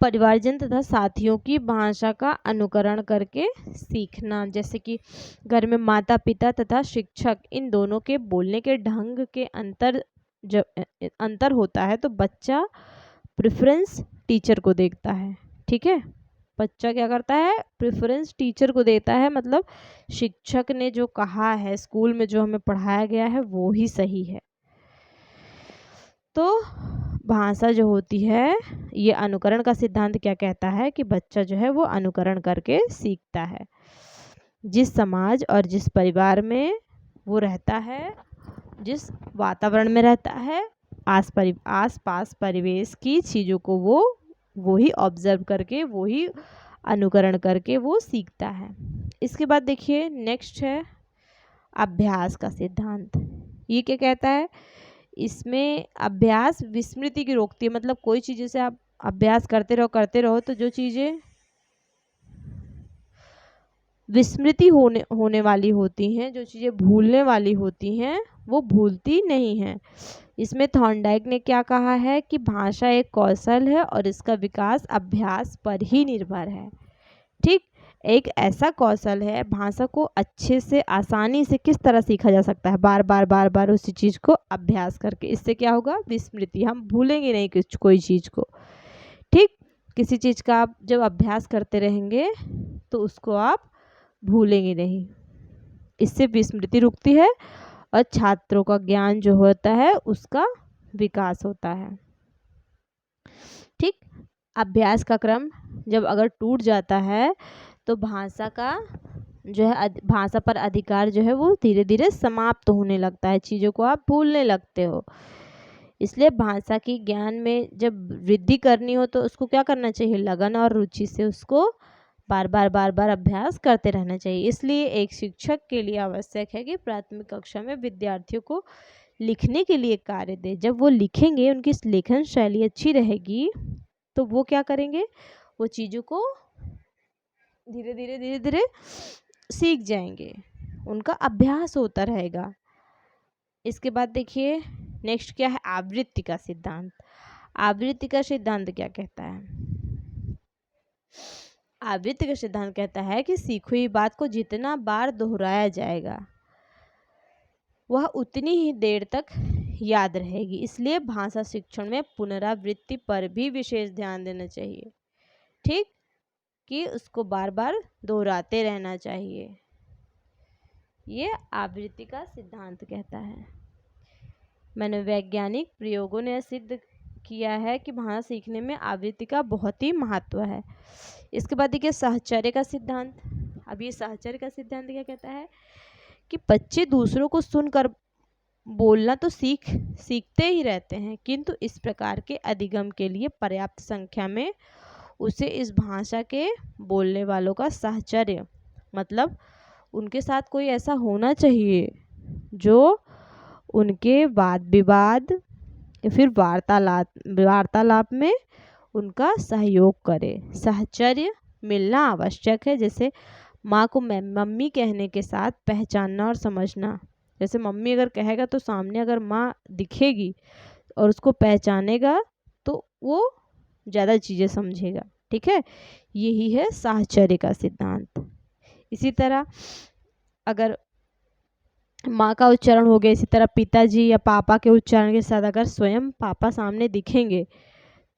परिवारजन तथा साथियों की भाषा का अनुकरण करके सीखना। जैसे कि घर में माता पिता तथा शिक्षक, इन दोनों के बोलने के ढंग के जब अंतर होता है तो बच्चा प्रेफरेंस टीचर को देखता है। ठीक है, बच्चा क्या करता है, प्रेफरेंस टीचर को देता है, मतलब शिक्षक ने जो कहा है, स्कूल में जो हमें पढ़ाया गया है वो ही सही है। तो भाषा जो होती है, ये अनुकरण का सिद्धांत क्या कहता है कि बच्चा जो है वो अनुकरण करके सीखता है। जिस समाज और जिस परिवार में वो रहता है, जिस वातावरण में रहता है, आस पास परिवेश की चीज़ों को वो ही ऑब्जर्व करके, वो ही अनुकरण करके वो सीखता है। इसके बाद देखिए नेक्स्ट है अभ्यास का सिद्धांत। ये क्या कहता है, इसमें अभ्यास विस्मृति की रोकती है, मतलब कोई चीज़ जैसे आप अभ्यास करते रहो तो जो चीज़ें विस्मृति होने वाली होती हैं, जो चीज़ें भूलने वाली होती हैं, वो भूलती नहीं हैं। इसमें थॉर्नडाइक ने क्या कहा है कि भाषा एक कौशल है और इसका विकास अभ्यास पर ही निर्भर है। ठीक, एक ऐसा कौशल है, भाषा को अच्छे से आसानी से किस तरह सीखा जा सकता है, बार बार उसी चीज़ को अभ्यास करके। इससे क्या होगा, विस्मृति, हम भूलेंगे नहीं कोई चीज़ को। ठीक, किसी चीज़ का आप जब अभ्यास करते रहेंगे तो उसको आप भूलेंगे नहीं, इससे विस्मृति रुकती है और छात्रों का ज्ञान जो होता है उसका विकास होता है। ठीक, अभ्यास का क्रम जब अगर टूट जाता है तो भाषा का जो है, भाषा पर अधिकार जो है वो धीरे धीरे समाप्त होने लगता है, चीज़ों को आप भूलने लगते हो। इसलिए भाषा की ज्ञान में जब वृद्धि करनी हो तो उसको क्या करना चाहिए, लगन और रुचि से उसको बार बार अभ्यास करते रहना चाहिए। इसलिए एक शिक्षक के लिए आवश्यक है कि प्राथमिक कक्षा में विद्यार्थियों को लिखने के लिए कार्य दे। जब वो लिखेंगे, उनकी लेखन शैली अच्छी रहेगी, तो वो क्या करेंगे, वो चीज़ों को धीरे धीरे सीख जाएंगे, उनका अभ्यास होता रहेगा। इसके बाद देखिए नेक्स्ट क्या है, आवृत्ति का सिद्धांत। आवृत्ति का सिद्धांत क्या कहता है? आवृत्ति का सिद्धांत कहता है कि सीखी हुई बात को जितना बार दोहराया जाएगा वह उतनी ही देर तक याद रहेगी। इसलिए भाषा शिक्षण में पुनरावृत्ति पर भी विशेष ध्यान देना चाहिए। ठीक, कि उसको बार बार दोहराते रहना चाहिए। ये आवृत्ति का सिद्धांत कहता है। मनोवैज्ञानिक प्रयोगों ने सिद्ध किया है कि भाषा सीखने में आवृत्ति का बहुत ही महत्व है। इसके बाद देखिए साहचर्य का सिद्धांत। अब ये साहचर्य का सिद्धांत क्या कहता है कि बच्चे दूसरों को सुनकर बोलना तो सीखते ही रहते हैं, किंतु इस प्रकार के अधिगम के लिए पर्याप्त संख्या में उसे इस भाषा के बोलने वालों का साहचर्य, मतलब उनके साथ कोई ऐसा होना चाहिए जो उनके वाद विवाद या फिर वार्तालाप में उनका सहयोग करे। साहचर्य मिलना आवश्यक है। जैसे माँ को मम्मी कहने के साथ पहचानना और समझना। जैसे मम्मी अगर कहेगा तो सामने अगर माँ दिखेगी और उसको पहचानेगा तो वो ज़्यादा चीज़ें समझेगा। ठीक है, यही है साहचर्य का सिद्धांत। इसी तरह अगर माँ का उच्चारण हो गया, इसी तरह पिताजी या पापा के उच्चारण के साथ अगर स्वयं पापा सामने दिखेंगे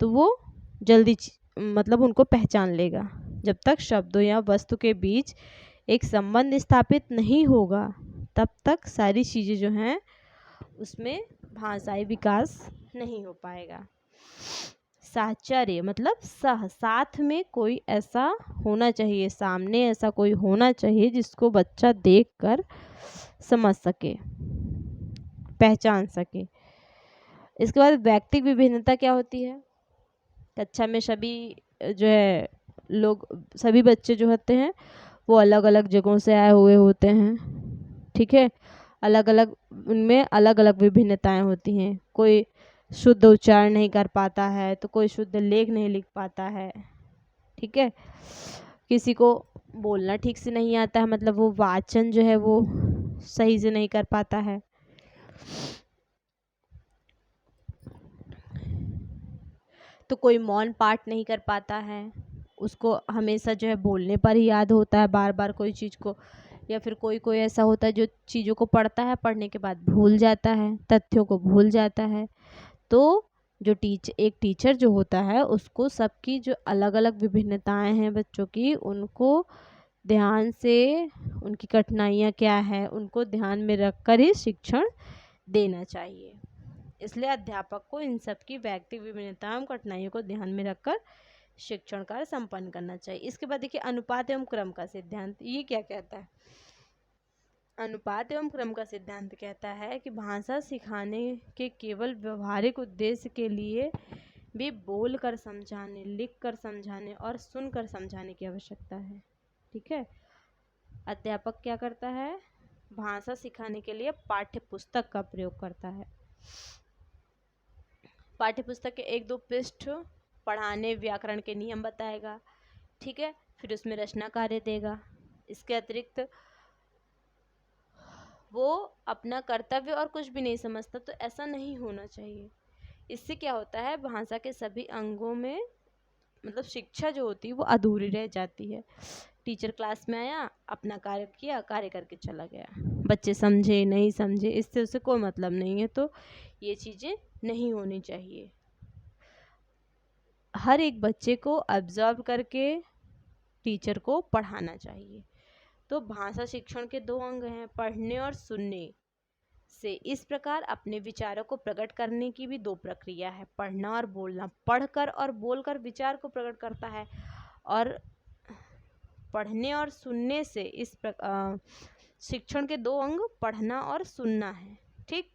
तो वो जल्दी मतलब उनको पहचान लेगा। जब तक शब्दों या वस्तु के बीच एक संबंध स्थापित नहीं होगा तब तक सारी चीज़ें जो हैं उसमें भाषाई विकास नहीं हो पाएगा। साहचर्य मतलब साथ में कोई ऐसा होना चाहिए, सामने ऐसा कोई होना चाहिए जिसको बच्चा देखकर समझ सके, पहचान सके। इसके बाद व्यक्तिगत विभिन्नता क्या होती है? कक्षा में सभी जो है लोग, सभी बच्चे जो होते हैं वो अलग अलग जगहों से आए हुए होते हैं। ठीक है, अलग अलग उनमें अलग अलग विभिन्नताएं होती हैं। कोई शुद्ध उच्चारण नहीं कर पाता है तो कोई शुद्ध लेख नहीं लिख पाता है। ठीक है, किसी को बोलना ठीक से नहीं आता है, मतलब वो वाचन जो है वो सही से नहीं कर पाता है। तो कोई मौन पाठ नहीं कर पाता है, उसको हमेशा जो है बोलने पर ही याद होता है बार बार कोई चीज़ को। या फिर कोई ऐसा होता है जो चीज़ों को पढ़ता है, पढ़ने के बाद भूल जाता है, तथ्यों को भूल जाता है। तो जो एक टीचर जो होता है उसको सबकी जो अलग अलग विभिन्नताएं हैं बच्चों की, उनको ध्यान से, उनकी कठिनाइयाँ क्या है उनको ध्यान में रखकर ही शिक्षण देना चाहिए। इसलिए अध्यापक को इन सब की व्यक्तिगत विभिन्नताओं और कठिनाइयों को ध्यान में रखकर शिक्षण कार्य संपन्न करना चाहिए। इसके बाद देखिए अनुपात एवं क्रम का सिद्धांत। ये क्या कहता है? अनुपात एवं क्रम का सिद्धांत कहता है कि भाषा सिखाने के केवल व्यवहारिक उद्देश्य के लिए भी बोल कर समझाने, लिख कर समझाने और सुन कर समझाने की आवश्यकता है। ठीक है, अध्यापक क्या करता है? भाषा सिखाने के लिए पाठ्य पुस्तक का प्रयोग करता है। पाठ्य पुस्तक के 1-2 पृष्ठ पढ़ाने, व्याकरण के नियम बताएगा। ठीक है, फिर उसमें रचना कार्य देगा। इसके अतिरिक्त वो अपना कर्तव्य और कुछ भी नहीं समझता, तो ऐसा नहीं होना चाहिए। इससे क्या होता है, भाषा के सभी अंगों में मतलब शिक्षा जो होती है वो अधूरी रह जाती है। टीचर क्लास में आया, अपना कार्य किया, कार्य करके चला गया, बच्चे समझे नहीं समझे इससे उसे कोई मतलब नहीं है। तो ये चीज़ें नहीं होनी चाहिए। हर एक बच्चे को ऑब्जर्व करके टीचर को पढ़ाना चाहिए। तो भाषा शिक्षण के 2 अंग हैं, पढ़ने और सुनने से। इस प्रकार अपने विचारों को प्रकट करने की भी 2 प्रक्रिया है, पढ़ना और बोलना। पढ़कर और बोलकर विचार को प्रकट करता है, और पढ़ने और सुनने से इस शिक्षण के 2 अंग पढ़ना और सुनना है। ठीक,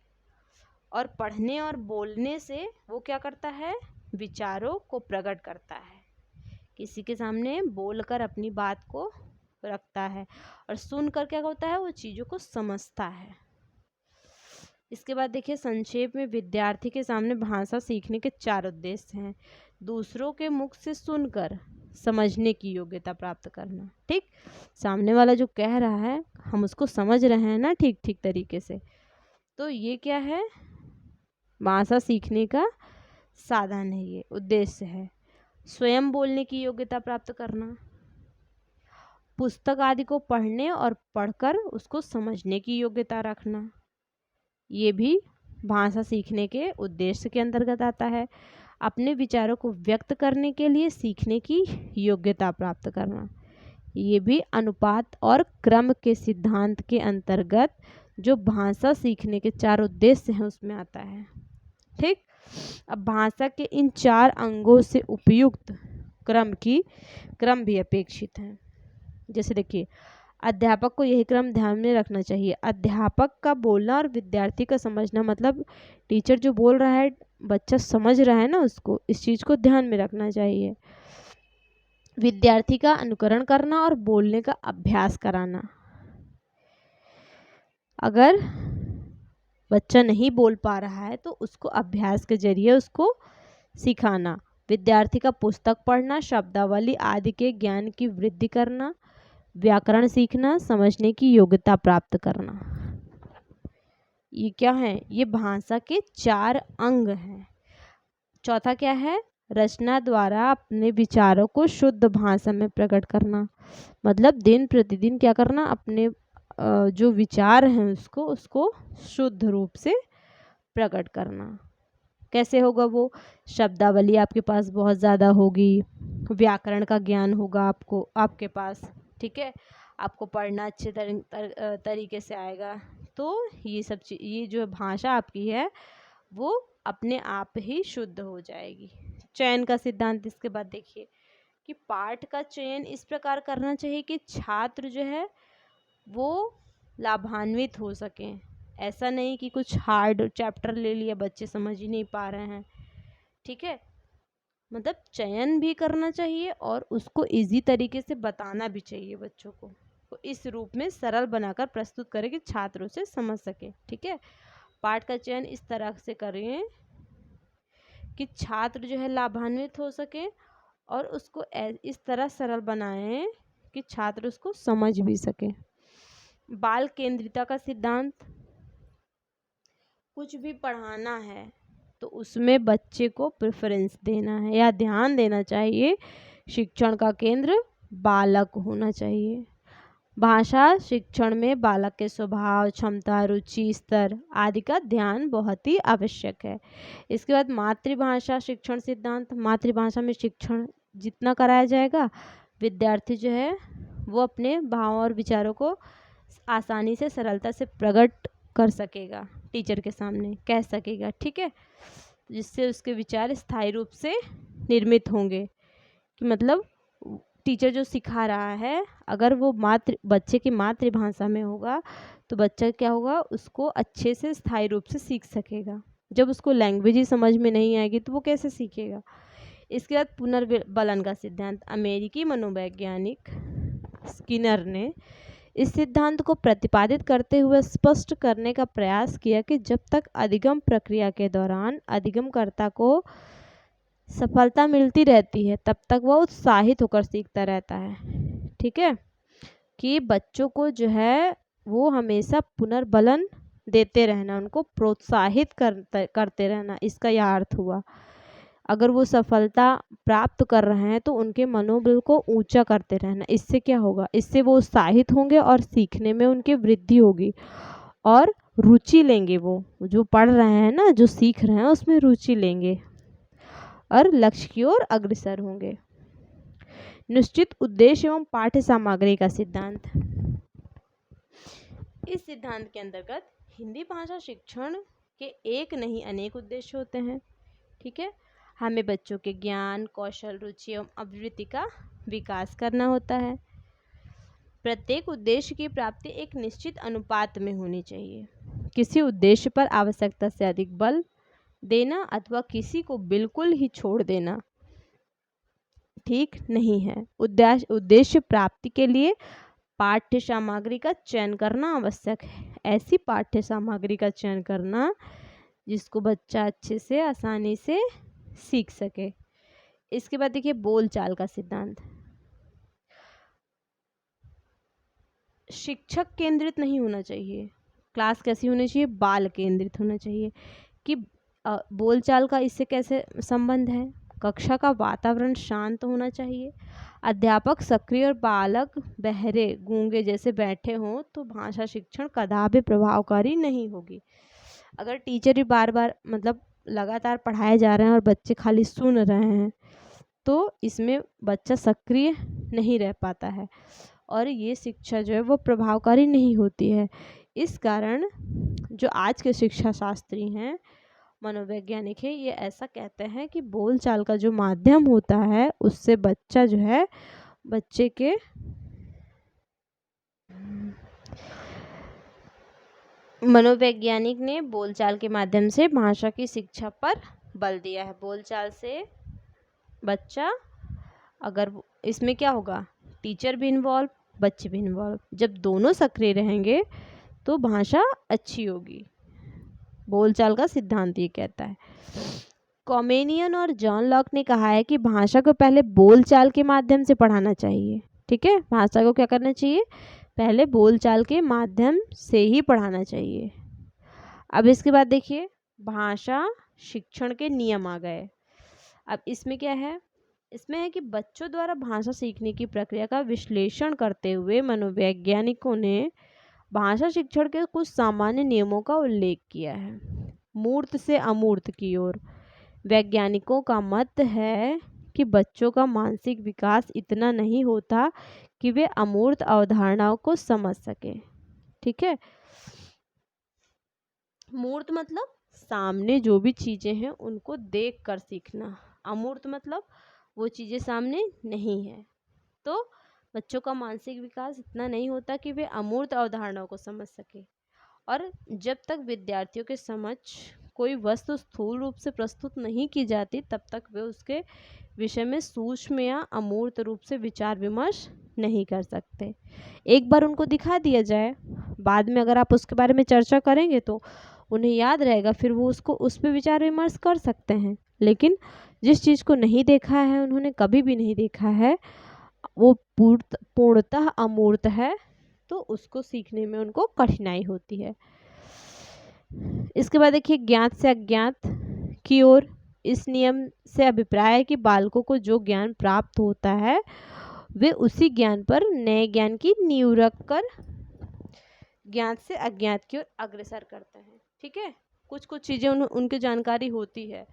और पढ़ने और बोलने से वो क्या करता है? विचारों को प्रकट करता है किसी के सामने बोलकर अपनी बात को रखता है, और सुनकर क्या होता है, वो चीज़ों को समझता है। इसके बाद देखिए संक्षेप में विद्यार्थी के सामने भाषा सीखने के 4 उद्देश्य हैं। दूसरों के मुख से सुनकर समझने की योग्यता प्राप्त करना। ठीक, सामने वाला जो कह रहा है हम उसको समझ रहे हैं ना ठीक ठीक तरीके से, तो ये क्या है, भाषा सीखने का साधन है, ये उद्देश्य है। स्वयं बोलने की योग्यता प्राप्त करना, पुस्तक आदि को पढ़ने और पढ़कर उसको समझने की योग्यता रखना, ये भी भाषा सीखने के उद्देश्य के अंतर्गत आता है। अपने विचारों को व्यक्त करने के लिए सीखने की योग्यता प्राप्त करना, ये भी अनुपात और क्रम के सिद्धांत के अंतर्गत जो भाषा सीखने के 4 उद्देश्य हैं उसमें आता है। ठीक, अब भाषा के इन 4 अंगों से उपयुक्त क्रम भी अपेक्षित है। जैसे देखिए, अध्यापक को यही क्रम ध्यान में रखना चाहिए। अध्यापक का बोलना और विद्यार्थी का समझना, मतलब टीचर जो बोल रहा है बच्चा समझ रहा है ना उसको, इस चीज़ को ध्यान में रखना चाहिए। विद्यार्थी का अनुकरण करना और बोलने का अभ्यास कराना। अगर बच्चा नहीं बोल पा रहा है तो उसको अभ्यास के जरिए उसको सिखाना। विद्यार्थी का पुस्तक पढ़ना, शब्दावली आदि के ज्ञान की वृद्धि करना, व्याकरण सीखना, समझने की योग्यता प्राप्त करना, ये क्या है, ये भाषा के 4 अंग हैं। चौथा क्या है, रचना द्वारा अपने विचारों को शुद्ध भाषा में प्रकट करना, मतलब दिन प्रतिदिन क्या करना, अपने जो विचार हैं उसको शुद्ध रूप से प्रकट करना। कैसे होगा वो, शब्दावली आपके पास बहुत ज़्यादा होगी, व्याकरण का ज्ञान होगा आपके पास, ठीक है, आपको पढ़ना अच्छे तरीके से आएगा, तो ये सब चीज़, ये जो भाषा आपकी है वो अपने आप ही शुद्ध हो जाएगी। चयन का सिद्धांत इसके बाद देखिए कि पाठ का चयन इस प्रकार करना चाहिए कि छात्र जो है वो लाभान्वित हो सकें। ऐसा नहीं कि कुछ हार्ड चैप्टर ले लिया, बच्चे समझ ही नहीं पा रहे हैं, ठीक है, मतलब चयन भी करना चाहिए और उसको इजी तरीके से बताना भी चाहिए बच्चों को, तो इस रूप में सरल बनाकर प्रस्तुत करें कि छात्र उसे समझ सके। ठीक है, पाठ का चयन इस तरह से करें कि छात्र जो है लाभान्वित हो सके और उसको इस तरह सरल बनाएं कि छात्र उसको समझ भी सके। बाल केंद्रिता का सिद्धांत, कुछ भी पढ़ाना है तो उसमें बच्चे को प्रेफरेंस देना है या ध्यान देना चाहिए, शिक्षण का केंद्र बालक होना चाहिए। भाषा शिक्षण में बालक के स्वभाव, क्षमता, रुचि, स्तर आदि का ध्यान बहुत ही आवश्यक है। इसके बाद मातृभाषा शिक्षण सिद्धांत, मातृभाषा में शिक्षण जितना कराया जाएगा विद्यार्थी जो है वो अपने भावों और विचारों को आसानी से सरलता से प्रकट कर सकेगा, टीचर के सामने कह सकेगा, ठीक है, जिससे उसके विचार स्थायी रूप से निर्मित होंगे। कि मतलब टीचर जो सिखा रहा है अगर वो बच्चे की मातृभाषा में होगा तो बच्चा क्या होगा, उसको अच्छे से स्थायी रूप से सीख सकेगा। जब उसको लैंग्वेज ही समझ में नहीं आएगी तो वो कैसे सीखेगा। इसके बाद पुनर्बलन का सिद्धांत, अमेरिकी मनोवैज्ञानिक स्किनर ने इस सिद्धांत को प्रतिपादित करते हुए स्पष्ट करने का प्रयास किया कि जब तक अधिगम प्रक्रिया के दौरान अधिगमकर्ता को सफलता मिलती रहती है तब तक वह उत्साहित होकर सीखता रहता है। ठीक है, कि बच्चों को जो है वो हमेशा पुनर्बलन देते रहना, उनको प्रोत्साहित करते रहना, इसका यह अर्थ हुआ। अगर वो सफलता प्राप्त कर रहे हैं तो उनके मनोबल को ऊंचा करते रहना। इससे क्या होगा, इससे वो उत्साहित होंगे और सीखने में उनकी वृद्धि होगी और रुचि लेंगे। वो जो पढ़ रहे हैं ना, जो सीख रहे हैं उसमें रुचि लेंगे और लक्ष्य की ओर अग्रसर होंगे। निश्चित उद्देश्य एवं पाठ्य सामग्री का सिद्धांत, इस सिद्धांत के अंतर्गत हिंदी भाषा शिक्षण के एक नहीं अनेक उद्देश्य होते हैं। ठीक है, हमें बच्चों के ज्ञान, कौशल, रुचि एवं अभिवृत्ति का विकास करना होता है। प्रत्येक उद्देश्य की प्राप्ति एक निश्चित अनुपात में होनी चाहिए। किसी उद्देश्य पर आवश्यकता से अधिक बल देना अथवा किसी को बिल्कुल ही छोड़ देना ठीक नहीं है। उद्देश्य प्राप्ति के लिए पाठ्य सामग्री का चयन करना आवश्यक है। ऐसी पाठ्य सामग्री का चयन करना जिसको बच्चा अच्छे से आसानी से सीख सके। इसके बाद देखिए बोलचाल का सिद्धांत। शिक्षक केंद्रित नहीं होना चाहिए, क्लास कैसी होनी चाहिए, बाल केंद्रित होना चाहिए। कि बोलचाल का इससे कैसे संबंध है, कक्षा का वातावरण शांत होना चाहिए, अध्यापक सक्रिय और बालक बहरे गूंगे जैसे बैठे हों तो भाषा शिक्षण कदापि प्रभावकारी नहीं होगी। अगर टीचर ही बार बार मतलब लगातार पढ़ाए जा रहे हैं और बच्चे खाली सुन रहे हैं तो इसमें बच्चा सक्रिय नहीं रह पाता है और ये शिक्षा जो है वो प्रभावकारी नहीं होती है। इस कारण जो आज के शिक्षा शास्त्री हैं, मनोवैज्ञानिक है, ये ऐसा कहते हैं कि बोलचाल का जो माध्यम होता है उससे बच्चा जो है बच्चे के मनोवैज्ञानिक ने बोलचाल के माध्यम से भाषा की शिक्षा पर बल दिया है। बोलचाल से बच्चा, अगर इसमें क्या होगा, टीचर भी इन्वॉल्व, बच्चे भी इन्वॉल्व, जब दोनों सक्रिय रहेंगे तो भाषा अच्छी होगी। बोलचाल का सिद्धांत ये कहता है। कॉमेनियन और जॉन लॉक ने कहा है कि भाषा को पहले बोलचाल के माध्यम से पढ़ाना चाहिए। ठीक है, भाषा को क्या करना चाहिए, पहले बोलचाल के माध्यम से ही पढ़ाना चाहिए। अब इसके बाद देखिए भाषा शिक्षण के नियम आ गए। अब इसमें क्या है, इसमें है कि बच्चों द्वारा भाषा सीखने की प्रक्रिया का विश्लेषण करते हुए मनोवैज्ञानिकों ने भाषा शिक्षण के कुछ सामान्य नियमों का उल्लेख किया है। मूर्त से अमूर्त की ओर। वैज्ञानिकों का मत है कि बच्चों का मानसिक विकास इतना नहीं होता कि वे अमूर्त अवधारणाओं को समझ सके। ठीक है, मूर्त मतलब सामने जो भी चीजें हैं उनको देख कर सीखना, अमूर्त मतलब वो चीजें सामने नहीं है। तो बच्चों का मानसिक विकास इतना नहीं होता कि वे अमूर्त अवधारणाओं को समझ सके। और जब तक विद्यार्थियों के समझ कोई वस्तु स्थूल रूप से प्रस्तुत नहीं की जाती तब तक वे उसके विषय में सूक्ष्म या अमूर्त रूप से विचार विमर्श नहीं कर सकते। एक बार उनको दिखा दिया जाए, बाद में अगर आप उसके बारे में चर्चा करेंगे तो उन्हें याद रहेगा, फिर वो उसको उस पर विचार विमर्श कर सकते हैं। लेकिन जिस चीज़ को नहीं देखा है, उन्होंने कभी भी नहीं देखा है, वो पूर्णतः अमूर्त है, तो उसको सीखने में उनको कठिनाई होती है। इसके बाद देखिए ज्ञात से अज्ञात की ओर। इस नियम से अभिप्राय है कि बालकों को जो ज्ञान प्राप्त होता है वे उसी ज्ञान पर नए ज्ञान की नींव रख कर ज्ञात से अज्ञात की ओर अग्रसर करते हैं। ठीक है, कुछ कुछ चीज़ें उनकी जानकारी होती है,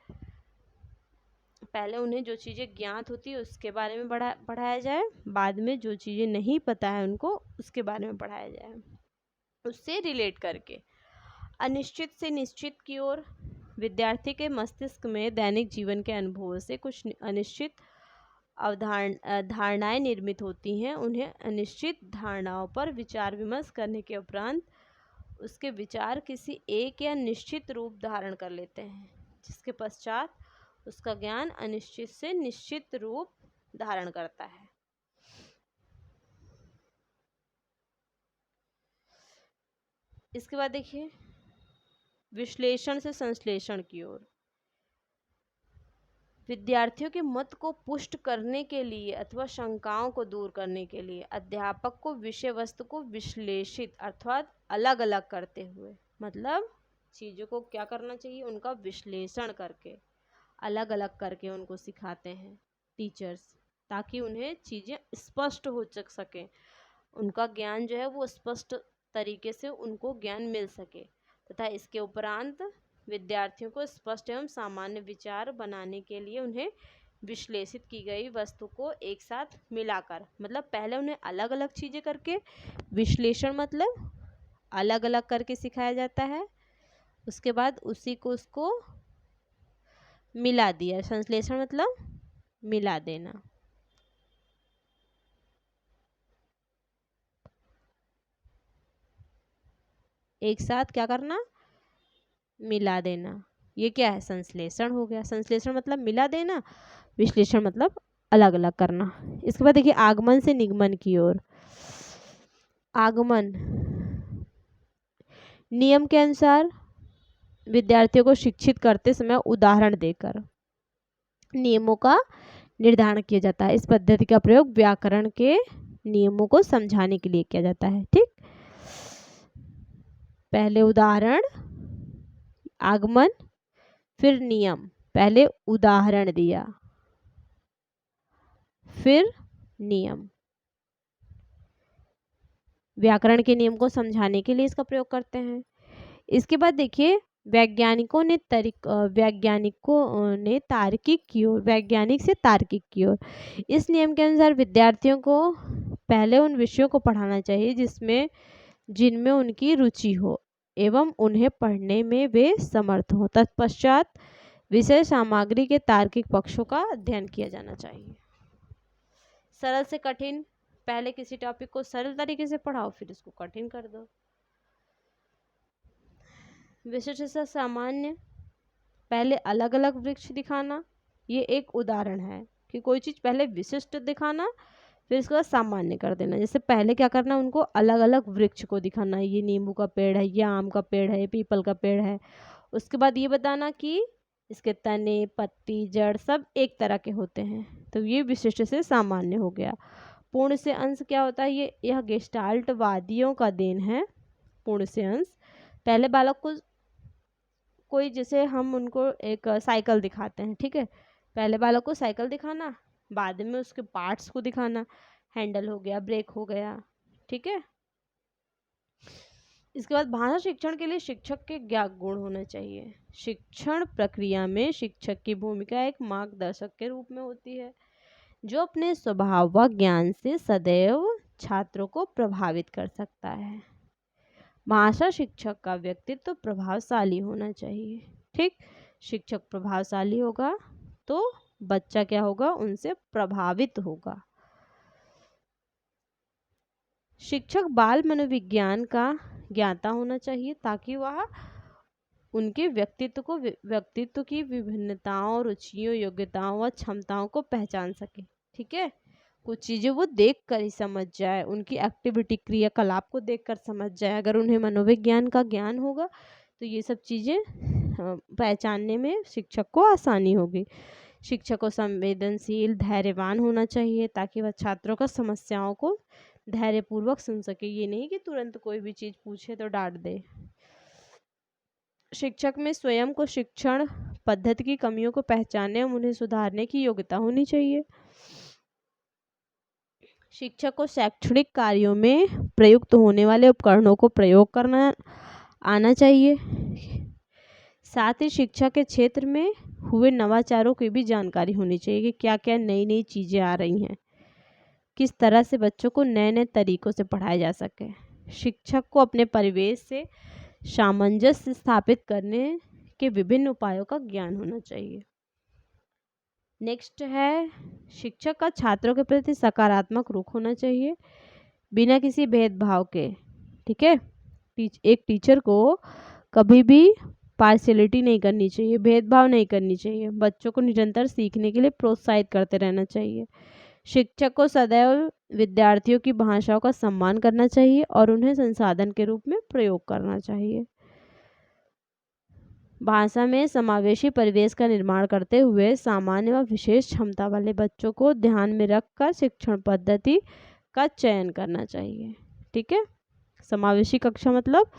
पहले उन्हें जो चीज़ें ज्ञात होती है उसके बारे में पढ़ाया जाए, बाद में जो चीज़ें नहीं पता है उनको उसके बारे में पढ़ाया जाए, उससे रिलेट करके। अनिश्चित से निश्चित की ओर। विद्यार्थी के मस्तिष्क में दैनिक जीवन के अनुभवों से कुछ अनिश्चित धारणाएं निर्मित होती हैं। उन्हें अनिश्चित धारणाओं पर विचार विमर्श करने के उपरांत उसके विचार किसी एक या निश्चित रूप धारण कर लेते हैं, जिसके पश्चात उसका ज्ञान अनिश्चित से निश्चित रूप धारण करता है। इसके बाद देखिए विश्लेषण से संश्लेषण की ओर। विद्यार्थियों के मत को पुष्ट करने के लिए अथवा शंकाओं को दूर करने के लिए अध्यापक को विषय वस्तु को विश्लेषित अर्थात अलग अलग करते हुए, मतलब चीज़ों को क्या करना चाहिए, उनका विश्लेषण करके अलग अलग करके उनको सिखाते हैं टीचर्स, ताकि उन्हें चीज़ें स्पष्ट हो सकें, उनका ज्ञान जो है वो स्पष्ट तरीके से उनको ज्ञान मिल सके, तथा इसके उपरांत विद्यार्थियों को स्पष्ट एवं सामान्य विचार बनाने के लिए उन्हें विश्लेषित की गई वस्तु को एक साथ मिलाकर, मतलब पहले उन्हें अलग अलग चीज़ें करके, विश्लेषण मतलब अलग अलग करके सिखाया जाता है, उसके बाद उसी को उसको मिला दिया। संश्लेषण मतलब मिला देना। एक साथ क्या करना, मिला देना, ये क्या है, संश्लेषण हो गया। संश्लेषण मतलब मिला देना, विश्लेषण मतलब अलग अलग करना। इसके बाद देखिए आगमन से निगमन की ओर। आगमन नियम के अनुसार विद्यार्थियों को शिक्षित करते समय उदाहरण देकर नियमों का निर्धारण किया जाता है। इस पद्धति का प्रयोग व्याकरण के नियमों को समझाने के लिए किया जाता है। ठीक, पहले उदाहरण, आगमन, फिर नियम। पहले उदाहरण दिया, फिर नियम। व्याकरण के नियम को समझाने के लिए इसका प्रयोग करते हैं। इसके बाद देखिए वैज्ञानिक से तार्किक की ओर। इस नियम के अनुसार विद्यार्थियों को पहले उन विषयों को पढ़ाना चाहिए जिनमें उनकी रुचि हो एवं उन्हें पढ़ने में वे समर्थ हो। तत्पश्चात विषय सामग्री के तार्किक पक्षों का अध्ययन किया जाना चाहिए। सरल से कठिन, पहले किसी टॉपिक को सरल तरीके से पढ़ाओ, फिर इसको कठिन कर दो। विशिष्ट से सामान्य, पहले अलग अलग वृक्ष दिखाना। ये एक उदाहरण है कि कोई चीज़ पहले विशिष्ट दिखाना, फिर इसके बाद सामान्य कर देना। जैसे पहले क्या करना, उनको अलग अलग वृक्ष को दिखाना, ये नींबू का पेड़ है, ये आम का पेड़ है, ये पीपल का पेड़ है। उसके बाद ये बताना कि इसके तने, पत्ती, जड़ सब एक तरह के होते हैं। तो ये विशिष्ट से सामान्य हो गया। पूर्ण से अंश क्या होता है, यह गेस्टाल्ट वादियों का देन है। पूर्ण से अंश, पहले बालक को कोई, जैसे हम उनको एक साइकिल दिखाते हैं, ठीक है, पहले बालक को साइकिल दिखाना, बाद में उसके पार्ट्स को दिखाना, हैंडल हो गया, ब्रेक हो गया, ठीक है। इसके बाद भाषा शिक्षण के लिए शिक्षक के क्या गुण होना चाहिए। शिक्षण प्रक्रिया में शिक्षक की भूमिका एक मार्गदर्शक के रूप में होती है, जो अपने स्वभाव व ज्ञान से सदैव छात्रों को प्रभावित कर सकता है। भाषा शिक्षक का व्यक्तित्व प्रभावशाली होना चाहिए। ठीक, शिक्षक प्रभावशाली होगा तो बच्चा क्या होगा, उनसे प्रभावित होगा। शिक्षक बाल मनोविज्ञान का ज्ञाता होना चाहिए ताकि वह उनके व्यक्तित्व की विभिन्नताओं, रुचियों, योग्यताओं व क्षमताओं को पहचान सके। ठीक है, कुछ चीज़ें वो देख कर ही समझ जाए, उनकी एक्टिविटी, क्रियाकलाप को देखकर समझ जाए। अगर उन्हें मनोविज्ञान का ज्ञान होगा तो ये सब चीज़ें पहचानने में शिक्षक को आसानी होगी। शिक्षक को संवेदनशील, धैर्यवान होना चाहिए ताकि वह छात्रों का समस्याओं को धैर्यपूर्वक सुन सके। ये नहीं कि तुरंत कोई भी चीज़ पूछे तो डांट दे। शिक्षक में स्वयं को शिक्षण पद्धति की कमियों को पहचानने और उन्हें सुधारने की योग्यता होनी चाहिए। शिक्षक को शैक्षणिक कार्यों में प्रयुक्त होने वाले उपकरणों को प्रयोग करना आना चाहिए। साथ ही शिक्षा के क्षेत्र में हुए नवाचारों की भी जानकारी होनी चाहिए कि क्या क्या नई नई चीज़ें आ रही हैं, किस तरह से बच्चों को नए नए तरीक़ों से पढ़ाया जा सके। शिक्षक को अपने परिवेश से सामंजस्य स्थापित करने के विभिन्न उपायों का ज्ञान होना चाहिए। नेक्स्ट है, शिक्षक का छात्रों के प्रति सकारात्मक रुख होना चाहिए बिना किसी भेदभाव के। ठीक है, एक टीचर को कभी भी पार्शियलिटी नहीं करनी चाहिए, भेदभाव नहीं करनी चाहिए। बच्चों को निरंतर सीखने के लिए प्रोत्साहित करते रहना चाहिए। शिक्षक को सदैव विद्यार्थियों की भाषाओं का सम्मान करना चाहिए और उन्हें संसाधन के रूप में प्रयोग करना चाहिए। भाषा में समावेशी परिवेश का निर्माण करते हुए सामान्य व विशेष क्षमता वाले बच्चों को ध्यान में रखकर शिक्षण पद्धति का चयन करना चाहिए। ठीक है, समावेशी कक्षा मतलब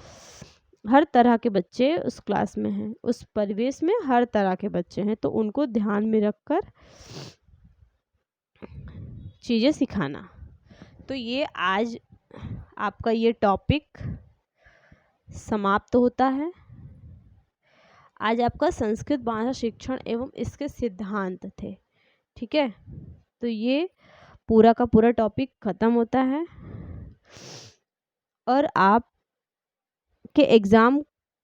हर तरह के बच्चे उस क्लास में हैं, उस परिवेश में हर तरह के बच्चे हैं, तो उनको ध्यान में रखकर चीज़ें सिखाना। तो ये आज आपका ये टॉपिक समाप्त होता है। आज आपका संस्कृत भाषा शिक्षण एवं इसके सिद्धांत थे। ठीक है, तो ये पूरा का पूरा टॉपिक ख़त्म होता है और आप के एग्ज़ाम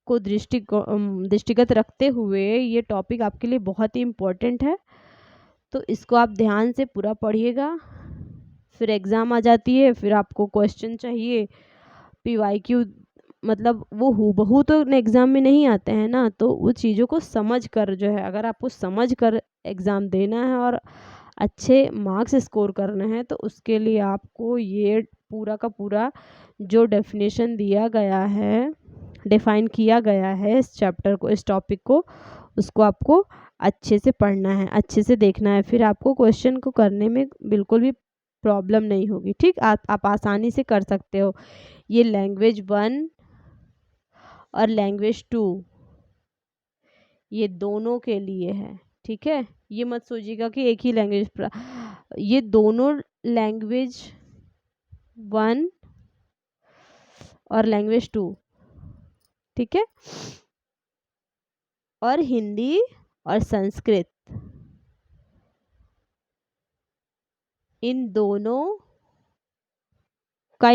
को दृष्टिगत रखते हुए ये टॉपिक आपके लिए बहुत ही इम्पोर्टेंट है। तो इसको आप ध्यान से पूरा पढ़िएगा। फिर एग्ज़ाम आ जाती है, फिर आपको क्वेश्चन चाहिए, PYQ, मतलब वो हूबहू तो एग्ज़ाम में नहीं आते हैं ना, तो वो चीज़ों को समझ कर जो है, अगर आपको समझ कर एग्ज़ाम देना है और अच्छे मार्क्स स्कोर करने हैं तो उसके लिए आपको ये पूरा का पूरा जो डेफिनेशन दिया गया है, डिफाइन किया गया है इस चैप्टर को, इस टॉपिक को, उसको आपको अच्छे से पढ़ना है, अच्छे से देखना है। फिर आपको क्वेश्चन को करने में बिल्कुल भी प्रॉब्लम नहीं होगी। ठीक, आप आसानी से कर सकते हो। ये लैंग्वेज 1 और लैंग्वेज 2 ये दोनों के लिए है। ठीक है, ये मत सोचिएगा कि एक ही लैंग्वेज, ये दोनों लैंग्वेज 1 और लैंग्वेज 2, ठीक है, और हिंदी और संस्कृत, इन दोनों का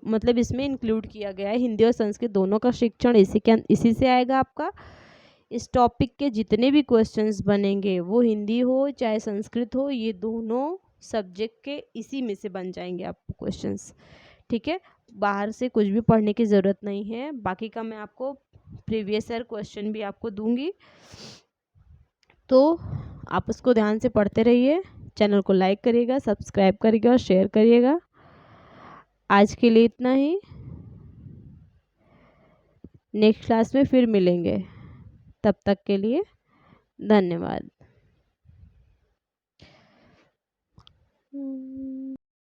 मतलब इसमें इंक्लूड किया गया है। हिंदी और संस्कृत दोनों का शिक्षण इसी से आएगा आपका। इस टॉपिक के जितने भी क्वेश्चंस बनेंगे वो हिंदी हो चाहे संस्कृत हो, ये दोनों सब्जेक्ट के इसी में से बन जाएंगे आपको क्वेश्चंस। ठीक है, बाहर से कुछ भी पढ़ने की ज़रूरत नहीं है। बाकी का मैं आपको प्रीवियस ईयर क्वेश्चन भी आपको दूंगी, तो आप उसको ध्यान से पढ़ते रहिए। चैनल को लाइक करिएगा, सब्सक्राइब करिएगा और शेयर करिएगा। आज के लिए इतना ही, नेक्स्ट क्लास में फिर मिलेंगे। तब तक के लिए धन्यवाद।